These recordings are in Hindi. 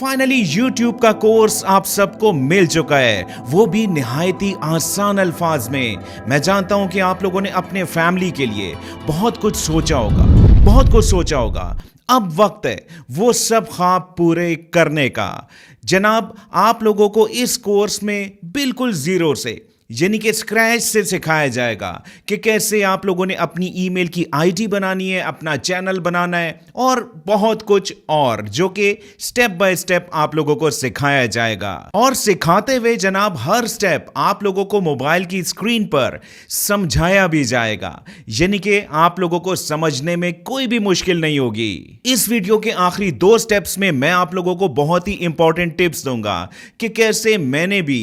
फाइनली YouTube का कोर्स आप सबको मिल चुका है, वो भी निहायती आसान अल्फाज में। मैं जानता हूं कि आप लोगों ने अपने फैमिली के लिए बहुत कुछ सोचा होगा। अब वक्त है वो सब ख्वाब पूरे करने का। जनाब, आप लोगों को इस कोर्स में बिल्कुल जीरो से यानी कि स्क्रैच से सिखाया जाएगा कि कैसे आप लोगों ने अपनी ईमेल की आईडी बनानी है, अपना चैनल बनाना है और बहुत कुछ और, जो कि स्टेप बाय स्टेप आप लोगों को सिखाया जाएगा। और सिखाते हुए जनाब हर स्टेप आप लोगों को मोबाइल की स्क्रीन पर समझाया भी जाएगा, यानी कि आप लोगों को समझने में कोई भी मुश्किल नहीं होगी। इस वीडियो के आखिरी 2 स्टेप्स में मैं आप लोगों को बहुत ही इंपॉर्टेंट टिप्स दूंगा कि कैसे मैंने भी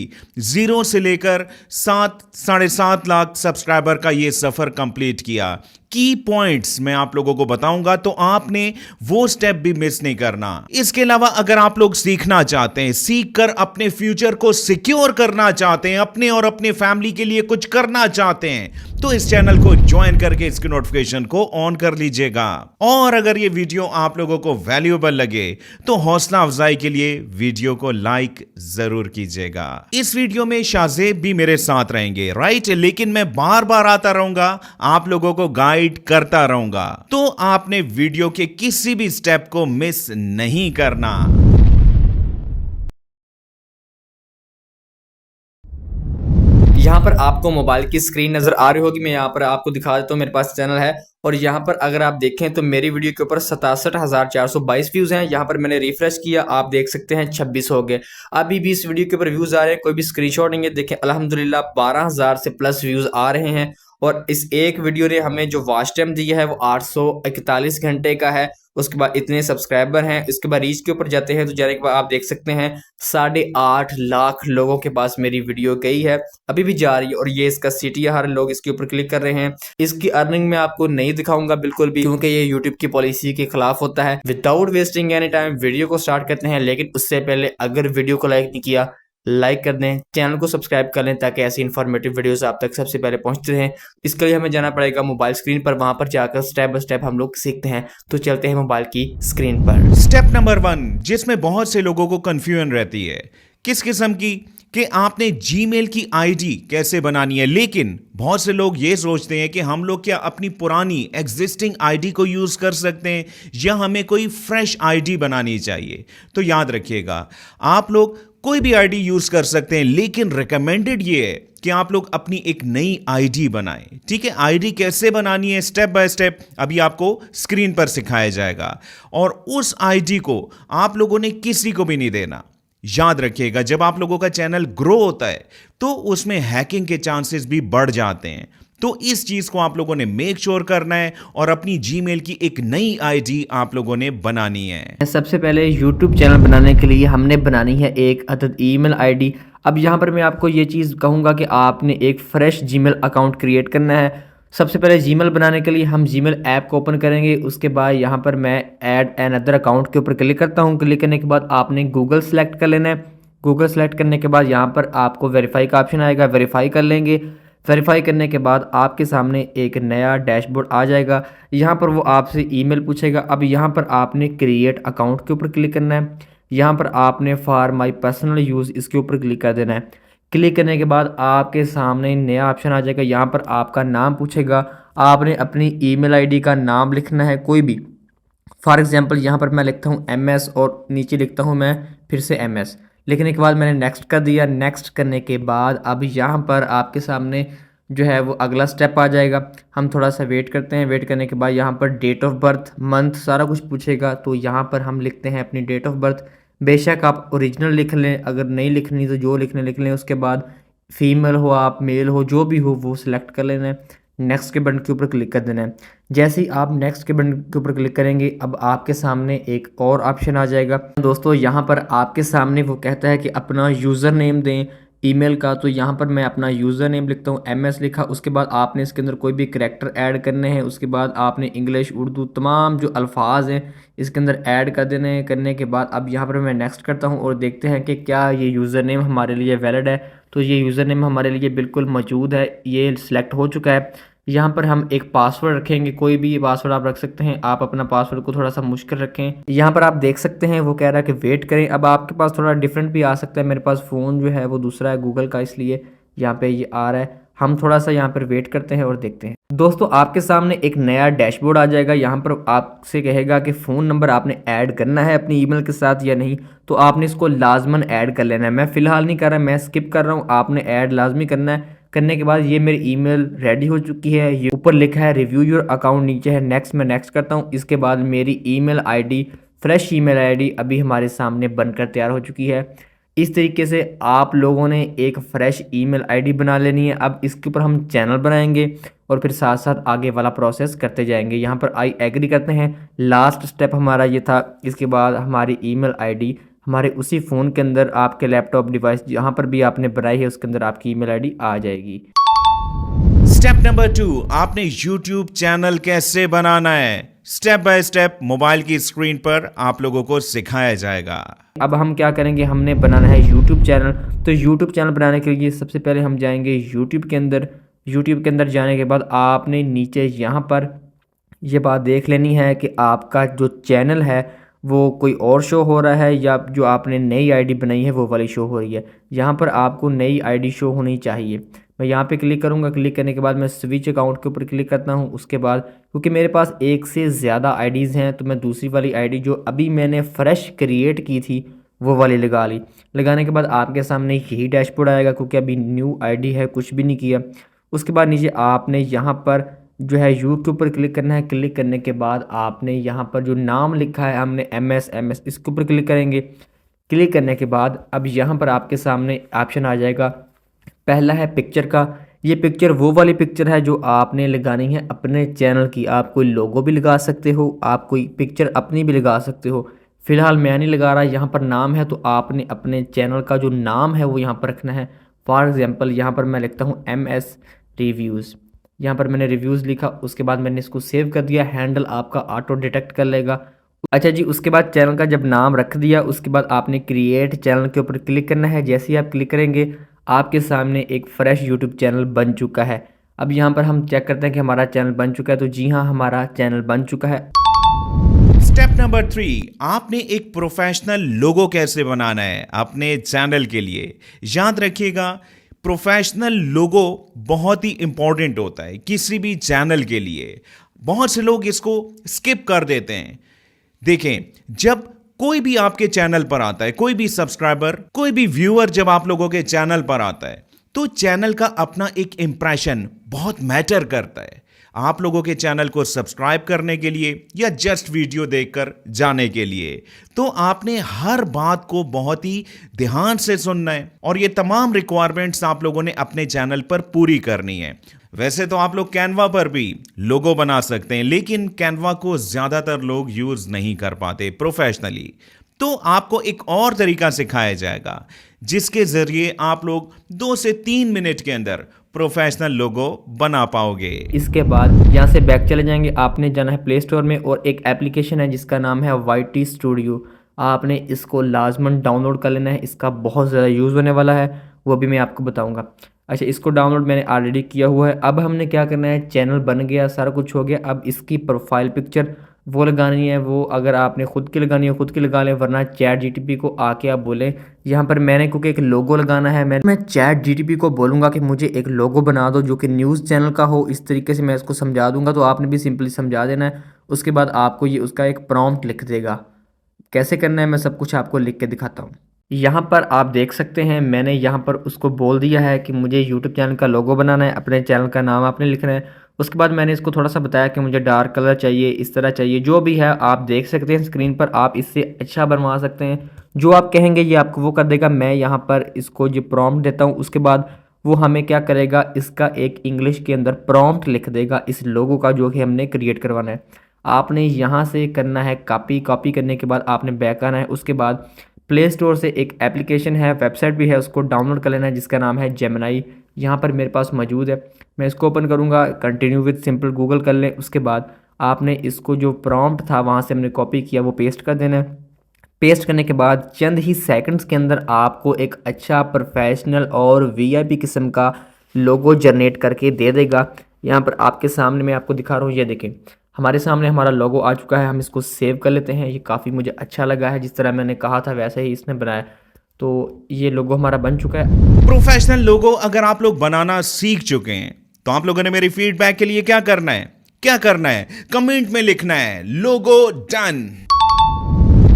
जीरो से लेकर 7-7.5 लाख सब्सक्राइबर का ये सफर कंप्लीट किया। की पॉइंट्स मैं आप लोगों को बताऊंगा, तो आपने वो स्टेप भी मिस नहीं करना। इसके अलावा अगर आप लोग सीखना चाहते हैं, सीख कर अपने फ्यूचर को सिक्योर करना चाहते हैं, अपने और अपने फैमिली के लिए कुछ करना चाहते हैं, तो इस चैनल को ज्वाइन करके इसकी नोटिफिकेशन को ऑन कर लीजिएगा। और अगर ये वीडियो आप लोगों को वैल्यूएबल लगे तो हौसला अफजाई के लिए वीडियो को लाइक जरूर कीजिएगा। इस वीडियो में शाहजेब भी मेरे साथ रहेंगे, राइट, लेकिन मैं बार बार आता रहूंगा, आप लोगों को गाइड करता रहूंगा, तो आपने वीडियो के किसी भी स्टेप को मिस नहीं करना। यहाँ पर आपको मोबाइल की स्क्रीन नजर आ रही होगी। मैं यहाँ पर आपको दिखा देता हूँ, मेरे पास चैनल है और यहाँ पर अगर आप देखें तो मेरी वीडियो के ऊपर 67,422 व्यूज हैं। यहाँ पर मैंने रिफ्रेश किया, आप देख सकते हैं 26 हो गए। अभी भी इस वीडियो के ऊपर व्यूज आ रहे हैं, कोई भी स्क्रीनशॉट नहीं है। देखें अल्हम्दुलिल्लाह 12,000 से प्लस व्यूज आ रहे हैं और इस एक वीडियो ने हमें जो वॉच टाइम दिया है वो 841 घंटे का है। उसके बाद इतने सब्सक्राइबर हैं। इसके बाद रीच के ऊपर जाते हैं तो जाने के बाद आप देख सकते हैं 8.5 लाख लोगों के पास मेरी वीडियो गई है, अभी भी जा रही है। और ये इसका CTR, लोग इसके ऊपर क्लिक कर रहे हैं। इसकी अर्निंग मैं आपको नहीं दिखाऊंगा बिल्कुल भी, क्योंकि ये यूट्यूब की पॉलिसी के खिलाफ होता है। Without wasting any time video को स्टार्ट करते हैं, लेकिन उससे पहले अगर वीडियो को लाइक नहीं किया, लाइक कर दें, चैनल को सब्सक्राइब कर लें ताकि ऐसी इन्फॉर्मेटिव वीडियोस आप तक सबसे पहले पहुंचते रहें। इसके लिए हमें जाना पड़ेगा मोबाइल स्क्रीन पर, वहां पर जाकर स्टेप बाय स्टेप हम लोग सीखते हैं। तो चलते हैं मोबाइल की स्क्रीन पर। स्टेप नंबर 1, जिसमें बहुत से लोगों को कंफ्यूजन रहती है, किस किस्म की, कि आपने जीमेल की आईडी कैसे बनानी है। लेकिन बहुत से लोग ये सोचते हैं कि हम लोग क्या अपनी पुरानी एग्जिस्टिंग आईडी को यूज कर सकते हैं या हमें कोई फ्रेश आईडी बनानी चाहिए। तो याद रखिएगा, आप लोग कोई भी आईडी यूज कर सकते हैं, लेकिन रिकमेंडेड ये है कि आप लोग अपनी एक नई आईडी बनाएं। ठीक है, आईडी कैसे बनानी है स्टेप बाय स्टेप अभी आपको स्क्रीन पर सिखाया जाएगा। और उस आईडी को आप लोगों ने किसी को भी नहीं देना। याद रखिएगा, जब आप लोगों का चैनल ग्रो होता है तो उसमें हैकिंग के चांसेस भी बढ़ जाते हैं। तो इस चीज को आप लोगों ने मेक श्योर करना है और अपनी जीमेल की एक नई आईडी आप लोगों ने बनानी है। सबसे पहले यूट्यूब चैनल बनाने के लिए हमने बनानी है एक अदद ईमेल आईडी। अब यहाँ पर मैं आपको ये चीज़ कहूँगा कि आपने एक फ्रेश जीमेल अकाउंट क्रिएट करना है। सबसे पहले जीमेल बनाने के लिए हम जीमेल ऐप को ओपन करेंगे। उसके बाद यहाँ पर मैं ऐड एन अदर अकाउंट के ऊपर क्लिक करता हूँ। क्लिक करने के बाद आपने गूगल सेलेक्ट कर लेना है। गूगल सेलेक्ट करने के बाद यहाँ पर आपको वेरीफाई का ऑप्शन आएगा, वेरीफाई कर लेंगे। वेरीफाई करने के बाद आपके सामने एक नया डैशबोर्ड आ जाएगा। यहाँ पर वो आपसे ईमेल पूछेगा। अब यहाँ पर आपने क्रिएट अकाउंट के ऊपर क्लिक करना है। यहाँ पर आपने फॉर माई पर्सनल यूज़ इसके ऊपर क्लिक कर देना है। क्लिक करने के बाद आपके सामने नया ऑप्शन आ जाएगा। यहाँ पर आपका नाम पूछेगा, आपने अपनी ईमेल आईडी का नाम लिखना है कोई भी। फॉर एग्जांपल यहाँ पर मैं लिखता हूँ MS और नीचे लिखता हूँ मैं फिर से MS। लिखने के बाद मैंने नेक्स्ट कर दिया। नेक्स्ट करने के बाद अब यहाँ पर आपके सामने जो है वो अगला स्टेप आ जाएगा। हम थोड़ा सा वेट करते हैं। वेट करने के बाद यहाँ पर डेट ऑफ बर्थ, मंथ सारा कुछ पूछेगा। तो यहाँ पर हम लिखते हैं अपनी डेट ऑफ बर्थ। बेशक आप ओरिजिनल लिख लें, अगर नहीं लिखनी तो जो लिखने लिख लें। उसके बाद फीमेल हो आप, मेल हो, जो भी हो वो सिलेक्ट कर लेना है। नेक्स्ट के बटन के ऊपर क्लिक कर देना है। जैसे ही आप नेक्स्ट के बटन के ऊपर क्लिक करेंगे, अब आपके सामने एक और ऑप्शन आ जाएगा। दोस्तों यहाँ पर आपके सामने वो कहता है कि अपना यूज़र नेम दें ईमेल का। तो यहाँ पर मैं अपना यूज़र नेम लिखता हूँ, MS लिखा। उसके बाद आपने इसके अंदर कोई भी करैक्टर ऐड करने हैं। उसके बाद आपने इंग्लिश, उर्दू तमाम जो अल्फाज हैं इसके अंदर ऐड कर देने हैं। करने के बाद अब यहाँ पर मैं नेक्स्ट करता हूँ और देखते हैं कि क्या ये यूज़र नेम हमारे लिए वैलिड है। तो ये यूज़र नेम हमारे लिए बिल्कुल मौजूद है, ये सिलेक्ट हो चुका है। यहाँ पर हम एक पासवर्ड रखेंगे, कोई भी पासवर्ड आप रख सकते हैं। आप अपना पासवर्ड को थोड़ा सा मुश्किल रखें। यहाँ पर आप देख सकते हैं वो कह रहा है कि वेट करें। अब आपके पास थोड़ा डिफरेंट भी आ सकता है, मेरे पास फ़ोन जो है वो दूसरा है गूगल का, इसलिए यहाँ पे ये आ रहा है। हम थोड़ा सा यहाँ पर वेट करते हैं और देखते हैं। दोस्तों आपके सामने एक नया डैशबोर्ड आ जाएगा। यहाँ पर आपसे कहेगा कि फ़ोन नंबर आपने ऐड करना है अपनी ईमेल के साथ या नहीं, तो आपने इसको लाजमन ऐड कर लेना है। मैं फ़िलहाल नहीं कर रहा, मैं स्किप कर रहा हूँ, आपने ऐड लाजमी करना है। करने के बाद ये मेरी ईमेल रेडी हो चुकी है। ये ऊपर लिखा है रिव्यू योर अकाउंट, नीचे है नेक्स्ट, मैं नेक्स्ट करता हूँ। इसके बाद मेरी email ID, fresh email ID अभी हमारे सामने बनकर तैयार हो चुकी है। इस तरीके से आप लोगों ने एक फ्रेश ईमेल आईडी बना लेनी है। अब इसके ऊपर हम चैनल बनाएंगे और फिर साथ साथ आगे वाला प्रोसेस करते जाएंगे। यहाँ पर आई एग्री करते हैं। लास्ट स्टेप हमारा ये था। इसके बाद हमारी ईमेल आईडी हमारे उसी फ़ोन के अंदर, आपके लैपटॉप डिवाइस जहाँ पर भी आपने बनाई है उसके अंदर आपकी ईमेल आईडी आ जाएगी। स्टेप नंबर 2, आपने YouTube चैनल कैसे बनाना है, स्टेप बाय स्टेप मोबाइल की स्क्रीन पर आप लोगों को सिखाया जाएगा। अब हम क्या करेंगे, हमने बनाना है YouTube चैनल। तो YouTube चैनल बनाने के लिए सबसे पहले हम जाएंगे YouTube के अंदर। YouTube के अंदर जाने के बाद आपने नीचे यहाँ पर ये बात देख लेनी है कि आपका जो चैनल है वो कोई और शो हो रहा है या जो आपने नई आईडी बनाई है वो वाली शो हो रही है। यहाँ पर आपको नई आईडी शो होनी चाहिए। मैं यहाँ पे क्लिक करूँगा। क्लिक करने के बाद मैं स्विच अकाउंट के ऊपर क्लिक करता हूँ। उसके बाद क्योंकि मेरे पास एक से ज़्यादा आईडीज़ हैं तो मैं दूसरी वाली आईडी जो अभी मैंने फ़्रेश क्रिएट की थी वो वाली लगा ली। लगाने के बाद आपके सामने यही डैशबोर्ड आएगा क्योंकि अभी न्यू आईडी है, कुछ भी नहीं किया। उसके बाद नीचे आपने यहाँ पर जो है यू के ऊपर क्लिक करना है। क्लिक करने के बाद आपने यहाँ पर जो नाम लिखा है हमने MS इसके ऊपर क्लिक करेंगे। क्लिक करने के बाद अब यहाँ पर आपके सामने ऑप्शन आ जाएगा। पहला है पिक्चर का। ये पिक्चर वो वाली पिक्चर है जो आपने लगानी है अपने चैनल की। आप कोई लोगो भी लगा सकते हो, आप कोई पिक्चर अपनी भी लगा सकते हो। फ़िलहाल मैं नहीं लगा रहा। यहाँ पर नाम है तो आपने अपने चैनल का जो नाम है वो यहाँ पर रखना है। फॉर एग्ज़ाम्पल यहाँ पर मैं लिखता हूँ MS रिव्यूज़। यहाँ पर मैंने रिव्यूज़ लिखा। उसके बाद मैंने इसको सेव कर दिया। हैंडल आपका ऑटो डिटेक्ट कर लेगा। अच्छा जी, उसके बाद चैनल का जब नाम रख दिया उसके बाद आपने क्रिएट चैनल के ऊपर क्लिक करना है। जैसे ही आप क्लिक करेंगे आपके सामने एक फ्रेश यूट्यूब चैनल बन चुका है। अब यहाँ पर हम चेक करते हैं कि हमारा चैनल बन चुका है। तो जी हाँ, हमारा चैनल बन चुका है। स्टेप नंबर 3, आपने एक प्रोफेशनल लोगो कैसे बनाना है अपने चैनल के लिए। याद रखिएगा, प्रोफेशनल लोगो बहुत ही इंपॉर्टेंट होता है किसी भी चैनल के लिए। बहुत से लोग इसको स्किप कर देते हैं। देखें, जब कोई भी आपके चैनल पर आता है, कोई भी सब्सक्राइबर, कोई भी व्यूअर जब आप लोगों के चैनल पर आता है तो चैनल का अपना एक इंप्रेशन बहुत मैटर करता है आप लोगों के चैनल को सब्सक्राइब करने के लिए या जस्ट वीडियो देखकर जाने के लिए। तो आपने हर बात को बहुत ही ध्यान से सुनना है और ये तमाम रिक्वायरमेंट्स आप लोगों ने अपने चैनल पर पूरी करनी है। वैसे तो आप लोग कैनवा पर भी लोगो बना सकते हैं, लेकिन कैनवा को ज्यादातर लोग यूज नहीं कर पाते प्रोफेशनली। तो आपको एक और तरीका सिखाया जाएगा जिसके जरिए आप लोग 2 से 3 मिनट के अंदर प्रोफेशनल लोगो बना पाओगे। इसके बाद यहाँ से बैक चले जाएंगे। आपने जाना है प्ले स्टोर में और एक एप्लीकेशन है जिसका नाम है YT स्टूडियो। आपने इसको लाजमन डाउनलोड कर लेना है। इसका बहुत ज़्यादा यूज़ होने वाला है, वो भी मैं आपको बताऊंगा। अच्छा, इसको डाउनलोड मैंने ऑलरेडी किया हुआ है। अब हमने क्या करना है, चैनल बन गया, सारा कुछ हो गया। अब इसकी प्रोफाइल पिक्चर वो लगानी है। वो अगर आपने खुद की लगानी हो खुद की लगा लें, वरना चैट GTP को आके आप बोलें। यहाँ पर मैंने क्योंकि एक लोगो लगाना है, मैं चैट GTP को बोलूँगा कि मुझे एक लोगो बना दो जो कि न्यूज़ चैनल का हो। इस तरीके से मैं इसको समझा दूंगा, तो आपने भी सिंपली समझा देना है। उसके बाद आपको ये उसका एक प्रॉम्प्ट लिख देगा। कैसे करना है मैं सब कुछ आपको लिख के दिखाता हूँ। यहाँ पर आप देख सकते हैं मैंने यहाँ पर उसको बोल दिया है कि मुझे YouTube चैनल का लोगो बनाना है, अपने चैनल का नाम आपने लिखना है। उसके बाद मैंने इसको थोड़ा सा बताया कि मुझे डार्क कलर चाहिए, इस तरह चाहिए, जो भी है आप देख सकते हैं स्क्रीन पर। आप इससे अच्छा बनवा सकते हैं, जो आप कहेंगे ये आपको वो कर देगा। मैं यहाँ पर इसको जो प्रॉम्प्ट देता हूँ उसके बाद वो हमें क्या करेगा, इसका एक इंग्लिश के अंदर प्रॉम्प्ट लिख देगा इस लोगो का जो कि हमने क्रिएट करवाना है। आपने यहाँ से करना है कॉपी करने के बाद आपने बैक आना है। उसके बाद प्ले स्टोर से एक एप्लीकेशन है, वेबसाइट भी है, उसको डाउनलोड कर लेना है जिसका नाम है जेमिनी। यहाँ पर मेरे पास मौजूद है, मैं इसको ओपन करूँगा। कंटिन्यू विद सिंपल गूगल कर लें। उसके बाद आपने इसको जो प्रॉम्प्ट था वहाँ से हमने कॉपी किया वो पेस्ट कर देना है। पेस्ट करने के बाद चंद ही सेकंड्स के अंदर आपको एक अच्छा प्रोफेशनल और VIP किस्म का लोगो जनरेट करके दे देगा। यहाँ पर आपके सामने मैं आपको दिखा रहा हूँ, ये देखें हमारे सामने हमारा लोगो आ चुका है। हम इसको सेव कर लेते हैं। ये काफ़ी मुझे अच्छा लगा है, जिस तरह मैंने कहा था वैसे ही इसने बनाया। तो ये लोगो हमारा बन चुका है। प्रोफेशनल लोगो अगर आप लोग बनाना सीख चुके हैं तो आप लोगों ने मेरी फीडबैक के लिए क्या करना है? क्या करना है? कमेंट में लिखना है लोगो डन।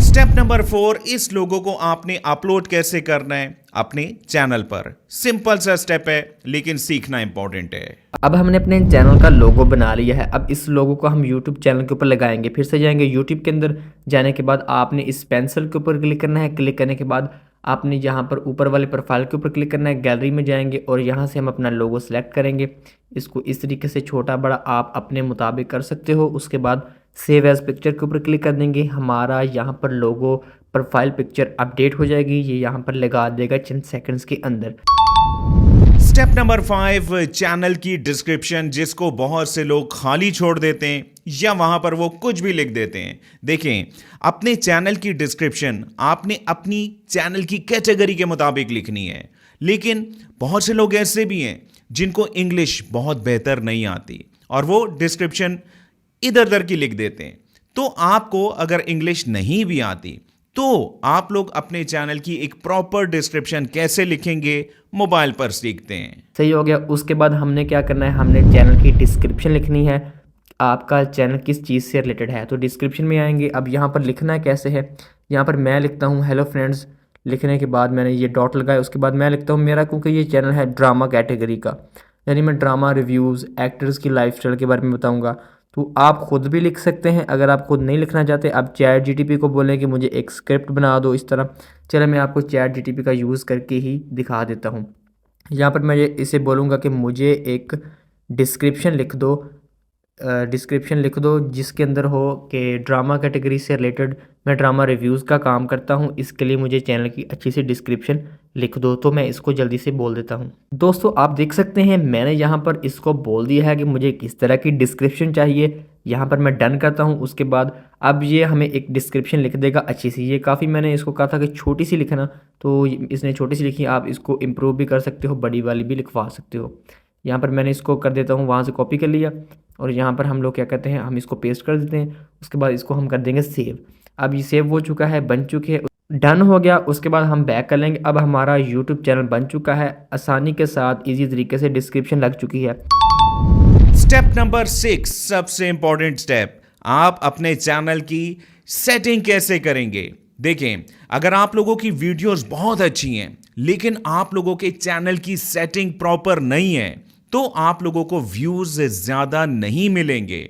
स्टेप नंबर 4, इस लोगो को आपने अपलोड कैसे करना है अपने चैनल पर। सिंपल सा स्टेप है लेकिन सीखना इंपॉर्टेंट है। अब हमने अपने चैनल का लोगो बना लिया है। अब इस लोगो को हम यूट्यूब चैनल के ऊपर लगाएंगे। फिर से जाएंगे यूट्यूब के अंदर, जाने के बाद आपने इस पेंसिल के ऊपर क्लिक करना है। क्लिक करने के बाद आपने यहाँ पर ऊपर वाले प्रोफाइल के ऊपर क्लिक करना है, गैलरी में जाएंगे और यहाँ से हम अपना लोगो सेलेक्ट करेंगे। इसको इस तरीके से छोटा बड़ा आप अपने मुताबिक कर सकते हो। उसके बाद सेव एज पिक्चर के ऊपर क्लिक कर देंगे। हमारा यहाँ पर लोगो प्रोफाइल पिक्चर अपडेट हो जाएगी। ये यहाँ पर लगा देगा चंद सेकंड्स के अंदर। स्टेप नंबर 5, चैनल की डिस्क्रिप्शन, जिसको बहुत से लोग खाली छोड़ देते हैं या वहां पर वो कुछ भी लिख देते हैं। देखें, अपने चैनल की डिस्क्रिप्शन आपने अपनी चैनल की कैटेगरी के मुताबिक लिखनी है। लेकिन बहुत से लोग ऐसे भी हैं जिनको इंग्लिश बहुत बेहतर नहीं आती और वो डिस्क्रिप्शन इधर उधर की लिख देते हैं। तो आपको अगर इंग्लिश नहीं भी आती तो आप लोग अपने चैनल की एक प्रॉपर डिस्क्रिप्शन कैसे लिखेंगे मोबाइल पर सीखते हैं। सही हो गया। उसके बाद हमने क्या करना है, हमने चैनल की डिस्क्रिप्शन लिखनी है। आपका चैनल किस चीज़ से रिलेटेड है तो डिस्क्रिप्शन में आएंगे। अब यहाँ पर लिखना कैसे है, यहाँ पर मैं लिखता हूँ हेलो फ्रेंड्स। लिखने के बाद मैंने ये डॉट लगाया। उसके बाद मैं लिखता हूँ मेरा, क्योंकि ये चैनल है ड्रामा कैटेगरी का, यानी मैं ड्रामा रिव्यूज़ एक्टर्स की लाइफस्टाइल के बारे में बताऊँगा। तो आप ख़ुद भी लिख सकते हैं। अगर आप खुद नहीं लिखना चाहते, आप चैट जीटीपी को बोलें कि मुझे एक स्क्रिप्ट बना दो इस तरह। चलो मैं आपको चैट जीटीपी का यूज़ करके ही दिखा देता हूँ। यहाँ पर मैं इसे बोलूँगा कि मुझे एक डिस्क्रिप्शन लिख दो, डिस्क्रिप्शन लिख दो जिसके अंदर हो कि ड्रामा कैटेगरी से रिलेटेड मैं ड्रामा रिव्यूज़ का काम करता हूँ, इसके लिए मुझे चैनल की अच्छी सी डिस्क्रिप्शन लिख दो। तो मैं इसको जल्दी से बोल देता हूँ। दोस्तों आप देख सकते हैं मैंने यहाँ पर इसको बोल दिया है कि मुझे किस तरह की डिस्क्रिप्शन चाहिए। यहाँ पर मैं डन करता हूँ। उसके बाद अब ये हमें एक डिस्क्रिप्शन लिख देगा अच्छी सी। ये काफ़ी मैंने इसको कहा था कि छोटी सी लिखना, तो इसने छोटी सी लिखी। आप इसको इम्प्रूव भी कर सकते हो, बड़ी वाली भी लिखवा सकते हो। यहाँ पर मैंने इसको कर देता हूँ, वहाँ से कॉपी कर लिया और यहाँ पर हम लोग क्या करते हैं, हम इसको पेस्ट कर देते हैं। उसके बाद इसको हम कर देंगे सेव। अब ये सेव हो चुका है, बन चुके हैं, डन हो गया। उसके बाद हम बैक कर लेंगे। अब हमारा यूट्यूब चैनल बन चुका है आसानी के साथ, इजी तरीके से डिस्क्रिप्शन लग चुकी है। स्टेप नंबर 6, सबसे इंपॉर्टेंट स्टेप, आप अपने चैनल की सेटिंग कैसे करेंगे। देखें, अगर आप लोगों की वीडियोस बहुत अच्छी हैं लेकिन आप लोगों के चैनल की सेटिंग प्रॉपर नहीं है तो आप लोगों को व्यूज ज्यादा नहीं मिलेंगे।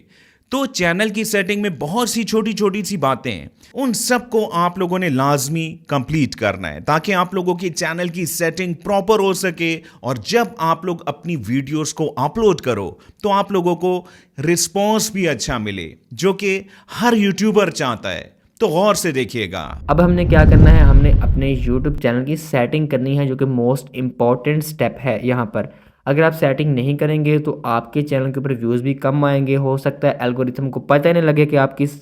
तो चैनल की सेटिंग में बहुत सी छोटी छोटी सी बातें हैं, उन सबको आप लोगों ने लाजमी कंप्लीट करना है ताकि आप लोगों की चैनल की सेटिंग प्रॉपर हो सके और जब आप लोग अपनी वीडियोस को अपलोड करो तो आप लोगों को रिस्पॉन्स भी अच्छा मिले, जो कि हर यूट्यूबर चाहता है। तो गौर से देखिएगा। अब हमने क्या करना है, हमने अपने YouTube चैनल की सेटिंग करनी है, जो कि मोस्ट इम्पॉर्टेंट स्टेप है यहाँ पर। अगर आप सेटिंग नहीं करेंगे तो आपके चैनल के ऊपर व्यूज़ भी कम आएंगे। हो सकता है एल्गोरिथम को पता ही नहीं लगे कि आप किस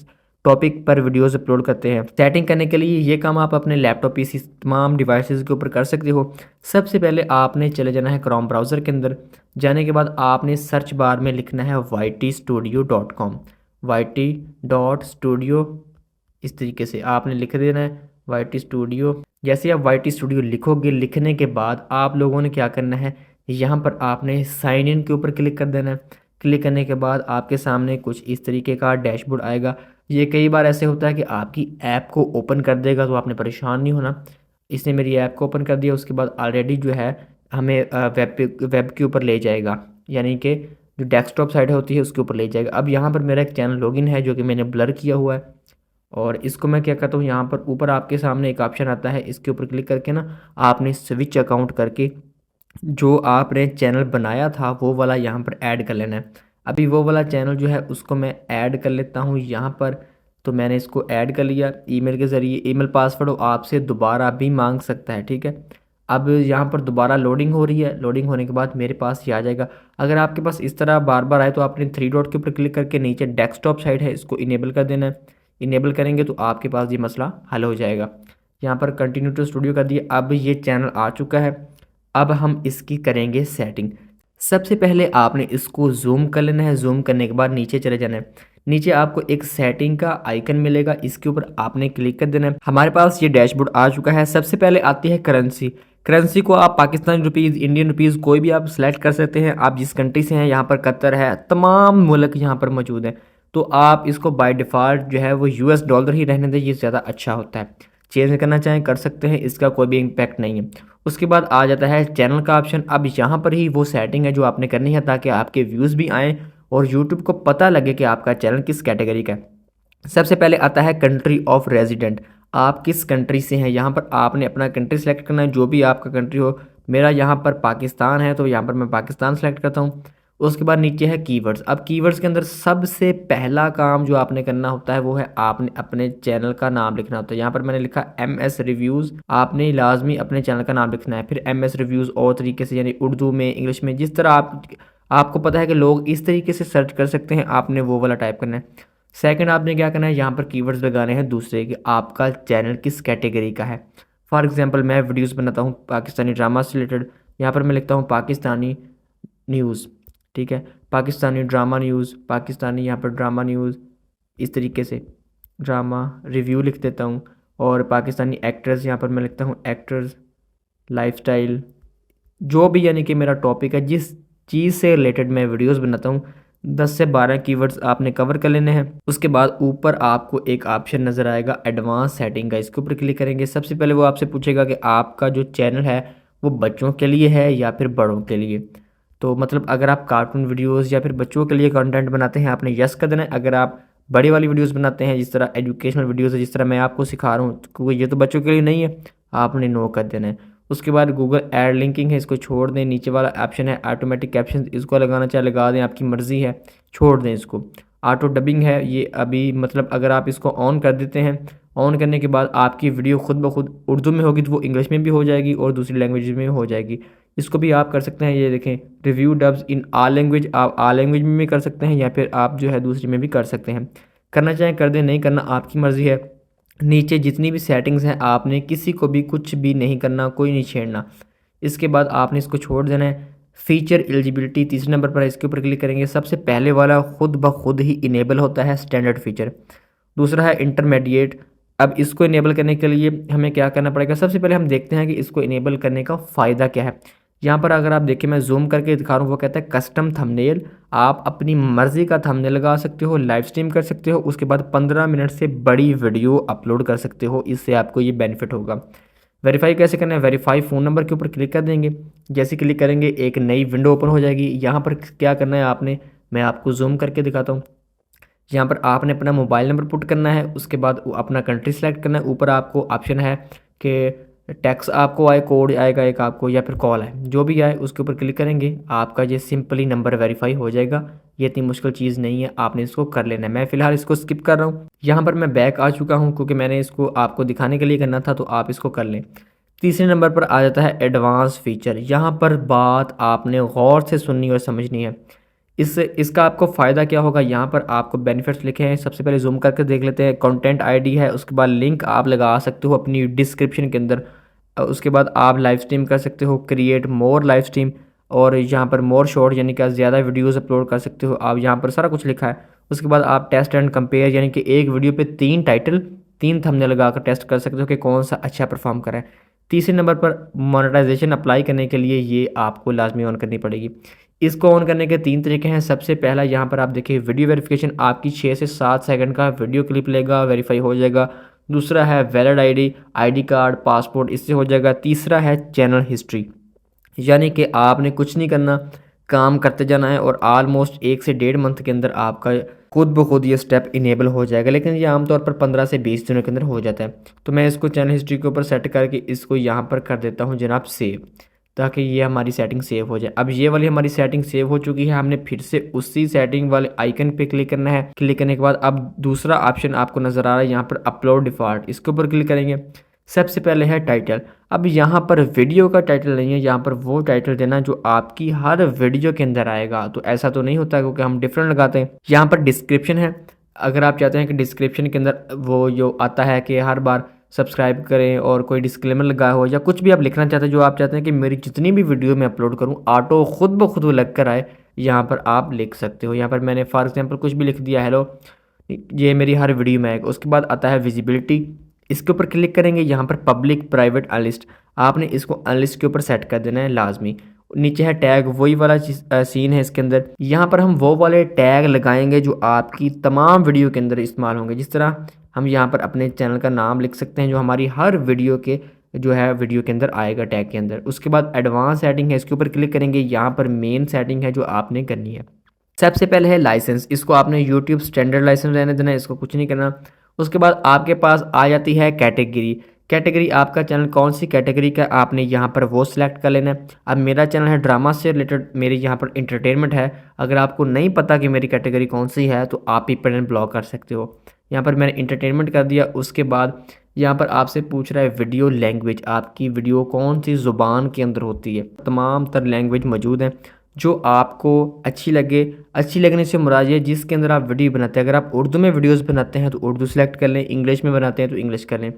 टॉपिक पर वीडियोस अपलोड करते हैं। सेटिंग करने के लिए ये काम आप अपने लैपटॉप पीसी तमाम डिवाइसेस के ऊपर कर सकते हो। सबसे पहले आपने चले जाना है क्रोम ब्राउज़र के अंदर। जाने के बाद आपने सर्च बार में लिखना है ytstudio.com, yt.studio, इस तरीके से आपने लिख देना है YT स्टूडियो। जैसे आप YT स्टूडियो लिखोगे, लिखने के बाद आप लोगों ने क्या करना है, यहाँ पर आपने साइन इन के ऊपर क्लिक कर देना है। क्लिक करने के बाद आपके सामने कुछ इस तरीके का डैशबोर्ड आएगा। ये कई बार ऐसे होता है कि आपकी ऐप को ओपन कर देगा, तो आपने परेशान नहीं होना। इसने मेरी ऐप को ओपन कर दिया। उसके बाद ऑलरेडी जो है हमें वेब के ऊपर ले जाएगा, यानी कि जो डेस्कटॉप साइड होती है उसके ऊपर ले जाएगा। अब यहाँ पर मेरा एक चैनल लॉगिन है जो कि मैंने ब्लर किया हुआ है, और इसको मैं क्या करता हूँ, यहाँ पर ऊपर आपके सामने एक ऑप्शन आता है, इसके ऊपर क्लिक करके ना आपने स्विच अकाउंट करके जो आपने चैनल बनाया था वो वाला यहाँ पर ऐड कर लेना है। अभी वो वाला चैनल जो है उसको मैं ऐड कर लेता हूँ यहाँ पर। तो मैंने इसको ऐड कर लिया ईमेल के ज़रिए। ईमेल पासवर्ड आपसे दोबारा भी मांग सकता है, ठीक है। अब यहाँ पर दोबारा लोडिंग हो रही है। लोडिंग होने के बाद मेरे पास ये आ जाएगा। अगर आपके पास इस तरह बार बार आए तो आपने 3 डॉट के ऊपर क्लिक करके नीचे डेस्कटॉप साइड है, इसको इनेबल कर देना है। इनेबल करेंगे तो आपके पास ये मसला हल हो जाएगा। यहाँ पर कंटिन्यू टू स्टूडियो कर दिया। अब ये चैनल आ चुका है। अब हम इसकी करेंगे सेटिंग। सबसे पहले आपने इसको ज़ूम कर लेना है। ज़ूम करने के बाद नीचे चले जाना है। नीचे आपको एक सेटिंग का आइकन मिलेगा, इसके ऊपर आपने क्लिक कर देना है। हमारे पास ये डैशबोर्ड आ चुका है। सबसे पहले आती है करेंसी। करेंसी को आप पाकिस्तानी रुपीज़, इंडियन रुपीज़ कोई भी आप सेलेक्ट कर सकते हैं। आप जिस कंट्री से हैं, यहाँ पर कतर है, तमाम मुल्क यहाँ पर मौजूद हैं। तो आप इसको बाय डिफ़ॉल्ट जो है वो यूएस डॉलर ही रहने दें, ये ज़्यादा अच्छा होता है। चेंज करना चाहें कर सकते हैं, इसका कोई भी इम्पैक्ट नहीं है। उसके बाद आ जाता है चैनल का ऑप्शन। अब यहाँ पर ही वो सेटिंग है जो आपने करनी है ताकि आपके व्यूज़ भी आएँ और यूट्यूब को पता लगे कि आपका चैनल किस कैटेगरी का है। सबसे पहले आता है कंट्री ऑफ रेजिडेंट। आप किस कंट्री से हैं, यहाँ पर आपने अपना कंट्री सेलेक्ट करना है, जो भी आपका कंट्री हो। मेरा यहाँ पर पाकिस्तान है तो यहाँ पर मैं पाकिस्तान सेलेक्ट करता हूँ। उसके बाद नीचे है कीवर्ड्स। अब कीवर्ड्स के अंदर सबसे पहला काम जो आपने करना होता है वो है आपने अपने चैनल का नाम लिखना होता है। यहाँ पर मैंने लिखा MS रिव्यूज़। आपने लाजमी अपने चैनल का नाम लिखना है। फिर MS रिव्यूज़ और तरीके से, यानी उर्दू में, इंग्लिश में, जिस तरह आपको पता है कि लोग इस तरीके से सर्च कर सकते हैं, आपने वो वाला टाइप करना है। सेकंड आपने क्या करना है, यहाँ पर कीवर्ड्स लगाने हैं दूसरे कि आपका चैनल किस कैटेगरी का है। फॉर एग्जांपल मैं वीडियोस बनाता हूँ पाकिस्तानी ड्रामा से रिलेटेड, यहाँ पर मैं लिखता हूँ पाकिस्तानी न्यूज़, ठीक है, पाकिस्तानी ड्रामा न्यूज़, पाकिस्तानी यहाँ पर ड्रामा न्यूज़, इस तरीके से ड्रामा रिव्यू लिख देता हूँ। और पाकिस्तानी एक्टर्स, यहाँ पर मैं लिखता हूँ एक्टर्स, लाइफस्टाइल, जो भी यानी कि मेरा टॉपिक है, जिस चीज़ से रिलेटेड मैं वीडियोस बनाता हूँ, 10 से 12 कीवर्ड्स आपने कवर कर लेने हैं। उसके बाद ऊपर आपको एक ऑप्शन नज़र आएगा एडवांस सेटिंग का, इसके ऊपर क्लिक करेंगे। सबसे पहले वो आपसे पूछेगा कि आपका जो चैनल है वो बच्चों के लिए है या फिर बड़ों के लिए। तो मतलब अगर आप कार्टून वीडियोज़ या फिर बच्चों के लिए कंटेंट बनाते हैं, आपने यस कर देना है। अगर आप बड़ी वाली वीडियोज़ बनाते हैं, जिस तरह एजुकेशनल वीडियोज़ है, जिस तरह मैं आपको सिखा रहा हूँ, क्योंकि ये तो बच्चों के लिए नहीं है, आपने नो कर देना है। उसके बाद गूगल एड लिंकिंग है, इसको छोड़ दें। नीचे वाला ऑप्शन है ऑटोमेटिक कैप्शन, इसको लगाना चाहे लगा दें, आपकी मर्ज़ी है, छोड़ दें इसको। ऑटो डबिंग है ये अभी, मतलब अगर आप इसको ऑन कर देते हैं, ऑन करने के बाद आपकी वीडियो खुद ब खुद उर्दू में होगी तो वो इंग्लिश में भी हो जाएगी और दूसरी लैंग्वेज में भी हो जाएगी। इसको भी आप कर सकते हैं। ये देखें, review dubs in all language, आप ऑल लैंग्वेज में भी कर सकते हैं या फिर आप जो है दूसरी में भी कर सकते हैं। करना चाहें कर दें, नहीं करना आपकी मर्ज़ी है। नीचे जितनी भी सेटिंग्स हैं आपने किसी को भी कुछ भी नहीं करना, कोई नहीं छेड़ना। इसके बाद आपने इसको छोड़ देना है। फ़ीचर एलिजिबिलिटी तीसरे नंबर पर है, इसके ऊपर क्लिक करेंगे। सबसे पहले वाला खुद ब खुद ही इनेबल होता है, स्टैंडर्ड फीचर। दूसरा है इंटरमीडिएट। अब इसको इनेबल करने के लिए हमें क्या करना पड़ेगा, सबसे पहले हम देखते हैं कि इसको इनेबल करने का फ़ायदा क्या है। यहाँ पर अगर आप देखें, मैं जूम करके दिखा रहा हूँ, वो कहता है कस्टम थंबनेल। आप अपनी मर्ज़ी का थंबनेल लगा सकते हो, लाइव स्ट्रीम कर सकते हो, उसके बाद 15 मिनट से बड़ी वीडियो अपलोड कर सकते हो। इससे आपको ये बेनिफिट होगा। वेरीफाई कैसे करना है, वेरीफाई फ़ोन नंबर के ऊपर क्लिक कर देंगे। जैसे क्लिक करेंगे एक नई विंडो ओपन हो जाएगी। यहाँ पर क्या करना है आपने, मैं आपको जूम करके दिखाता हूँ। यहाँ पर आपने अपना मोबाइल नंबर पुट करना है, उसके बाद अपना कंट्री सेलेक्ट करना है। ऊपर आपको ऑप्शन है कि टैक्स आपको आए, कोड आएगा एक आपको, या फिर कॉल आए, जो भी आए उसके ऊपर क्लिक करेंगे, आपका ये सिंपली नंबर वेरीफाई हो जाएगा। ये इतनी मुश्किल चीज़ नहीं है, आपने इसको कर लेना है। मैं फ़िलहाल इसको स्किप कर रहा हूँ। यहाँ पर मैं बैक आ चुका हूँ क्योंकि मैंने इसको आपको दिखाने के लिए करना था, तो आप इसको कर लें। तीसरे नंबर पर आ जाता है एडवांस फीचर। यहाँ पर बात आपने गौर से सुननी और समझनी है। इसका आपको फ़ायदा क्या होगा, यहाँ पर आपको बेनिफिट्स लिखे हैं। सबसे पहले जूम करके देख लेते हैं। कंटेंट आईडी है, उसके बाद लिंक आप लगा सकते हो अपनी डिस्क्रिप्शन के अंदर। उसके बाद आप लाइव स्ट्रीम कर सकते हो, क्रिएट मोर लाइव स्ट्रीम, और यहाँ पर मोर शॉर्ट यानी कि ज़्यादा वीडियोस अपलोड कर सकते हो आप। यहाँ पर सारा कुछ लिखा है। उसके बाद आप टेस्ट एंड कंपेयर, यानी कि एक वीडियो पे 3 टाइटल 3 थंबनेल लगाकर टेस्ट कर सकते हो कि कौन सा अच्छा परफॉर्म करे। तीसरे नंबर पर मोनेटाइजेशन अप्लाई करने के लिए ये आपको लाजमी ऑन करनी पड़ेगी। इसको ऑन करने के 3 तरीके हैं। सबसे पहला यहाँ पर आप देखिए वीडियो वेरिफिकेशन, आपकी 6 से 7 सेकंड का वीडियो क्लिप लेगा, वेरीफाई हो जाएगा। दूसरा है वैलिड आईडी कार्ड, पासपोर्ट, इससे हो जाएगा। तीसरा है चैनल हिस्ट्री, यानी कि आपने कुछ नहीं करना, काम करते जाना है और ऑलमोस्ट 1 से 1.5 मंथ के अंदर आपका खुद ब खुद ये स्टेप इनेबल हो जाएगा। लेकिन ये आमतौर पर 15 से 20 दिनों के अंदर हो जाता है। तो मैं इसको चैनल हिस्ट्री के ऊपर सेट करके इसको यहाँ पर कर देता हूँ जनाब सेव, ताकि ये हमारी सेटिंग सेव हो जाए। अब ये वाली हमारी सेटिंग सेव हो चुकी है। हमने फिर से उसी सेटिंग वाले आइकन पे क्लिक करना है। क्लिक करने के बाद अब दूसरा ऑप्शन आपको नज़र आ रहा है यहाँ पर अपलोड डिफ़ॉल्ट, इसके ऊपर क्लिक करेंगे। सबसे पहले है टाइटल। अब यहाँ पर वीडियो का टाइटल नहीं है, यहाँ पर वो टाइटल देना जो आपकी हर वीडियो के अंदर आएगा। तो ऐसा तो नहीं होता क्योंकि हम डिफरेंट लगाते हैं। यहाँ पर डिस्क्रिप्शन है। अगर आप चाहते हैं कि डिस्क्रिप्शन के अंदर वो जो आता है कि हर बार सब्सक्राइब करें और कोई डिस्क्लेमर लगा हो या कुछ भी आप लिखना चाहते हैं, जो आप चाहते हैं कि मेरी जितनी भी वीडियो मैं अपलोड करूं ऑटो खुद ब खुद वो लग कर आए, यहाँ पर आप लिख सकते हो। यहाँ पर मैंने फॉर एग्जांपल कुछ भी लिख दिया, हेलो, ये मेरी हर वीडियो में आएगा। उसके बाद आता है विजिबिलिटी, इसके ऊपर क्लिक करेंगे। यहाँ पर पब्लिक प्राइवेट अनलिस्ट, आपने इसको अनलिस्ट के ऊपर सेट कर देना है लाजमी। नीचे है टैग, वही वाला सीन है इसके अंदर। यहाँ पर हम वो वाले टैग लगाएंगे जो आपकी तमाम वीडियो के अंदर इस्तेमाल होंगे। जिस तरह हम यहाँ पर अपने चैनल का नाम लिख सकते हैं जो हमारी हर वीडियो के जो है वीडियो के अंदर आएगा टैग के अंदर। उसके बाद एडवांस सेटिंग है, इसके ऊपर क्लिक करेंगे। यहाँ पर मेन सेटिंग है जो आपने करनी है। सबसे पहले है लाइसेंस, इसको आपने यूट्यूब स्टैंडर्ड लाइसेंस रहने देना है, इसको कुछ नहीं करना। उसके बाद आपके पास आ जाती है कैटेगरी। कैटेगरी आपका चैनल कौन सी कैटेगरी का, आपने यहाँ पर वो सिलेक्ट कर लेना है। अब मेरा चैनल है ड्रामा से रिलेटेड, मेरी यहाँ पर इंटरटेनमेंट है। अगर आपको नहीं पता कि मेरी कैटेगरी कौन सी है तो आप ही पर ब्लॉक कर सकते हो। यहाँ पर मैंने इंटरटेनमेंट कर दिया। उसके बाद यहाँ पर आपसे पूछ रहा है वीडियो लैंग्वेज, आपकी वीडियो कौन सी ज़ुबान के अंदर होती है। तमाम तर लैंग्वेज मौजूद हैं जो आपको अच्छी लगे। अच्छी लगने से मुराद ये जिसके अंदर आप वीडियो बनाते हैं। अगर आप उर्दू में वीडियोस बनाते हैं तो उर्दू सेलेक्ट कर लें, इंग्लिश में बनाते हैं तो इंग्लिश कर लें।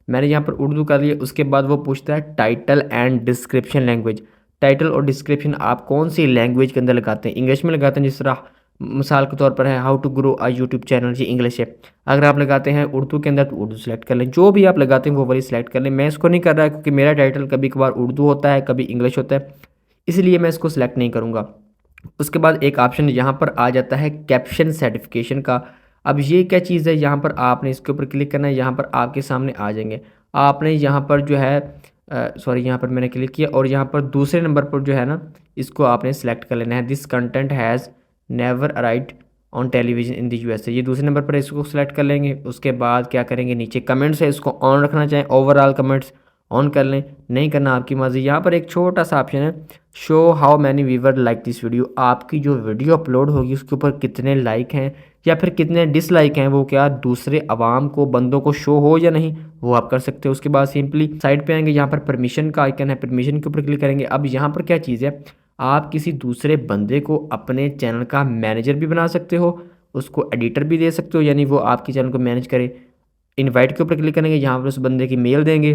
मैंने यहाँ पर उर्दू कर लिया। उसके बाद वो पूछता है title and description language. Title और डिस्क्रिप्शन आप कौन सी लैंग्वेज के अंदर लगाते हैं, इंग्लिश में लगाते हैं। जिस तरह मिसाल के तौर पर है how to grow a YouTube channel, ये इंग्लिश है। अगर आप लगाते हैं उर्दू के अंदर तो उर्दू सेलेक्ट कर लें। जो भी आप लगाते हैं वो वाली सेलेक्ट कर लें। मैं इसको नहीं कर रहा क्योंकि मेरा टाइटल कभी कभार उर्दू होता है, कभी इंग्लिश होता है, इसलिए मैं इसको सेलेक्ट नहीं करूँगा। उसके बाद एक ऑप्शन यहाँ पर आ जाता है कैप्शन सर्टिफिकेशन का। अब ये क्या चीज़ है, यहाँ पर आपने इसके ऊपर क्लिक करना है। यहाँ पर आपके सामने आ जाएंगे। आपने यहाँ पर जो है यहाँ पर मैंने क्लिक किया और यहाँ पर दूसरे नंबर पर जो है ना, इसको आपने सेलेक्ट कर लेना है। This content has never arrived on television in the USA, ये दूसरे नंबर पर इसको सेलेक्ट कर लेंगे। उसके बाद क्या करेंगे, नीचे कमेंट्स है, इसको ऑन रखना चाहें ओवरऑल कमेंट्स ऑन कर लें, नहीं करना आपकी मर्ज़ी। यहाँ पर एक छोटा सा ऑप्शन है show how many viewer like this video, आपकी जो वीडियो अपलोड होगी उसके ऊपर कितने लाइक हैं या फिर कितने डिसलाइक हैं, वो क्या दूसरे अवाम को बंदों को शो हो या नहीं, वो आप कर सकते हो। उसके बाद सिंपली साइड पे आएंगे, यहाँ पर परमिशन का आइकन है, परमिशन के ऊपर क्लिक करेंगे। अब यहाँ पर क्या चीज़ है, आप किसी दूसरे बंदे को अपने चैनल का मैनेजर भी बना सकते हो, उसको एडिटर भी दे सकते हो, यानी वो आपके चैनल को मैनेज करे। इनवाइट के ऊपर क्लिक करेंगे, यहाँ पर उस बंदे की मेल देंगे।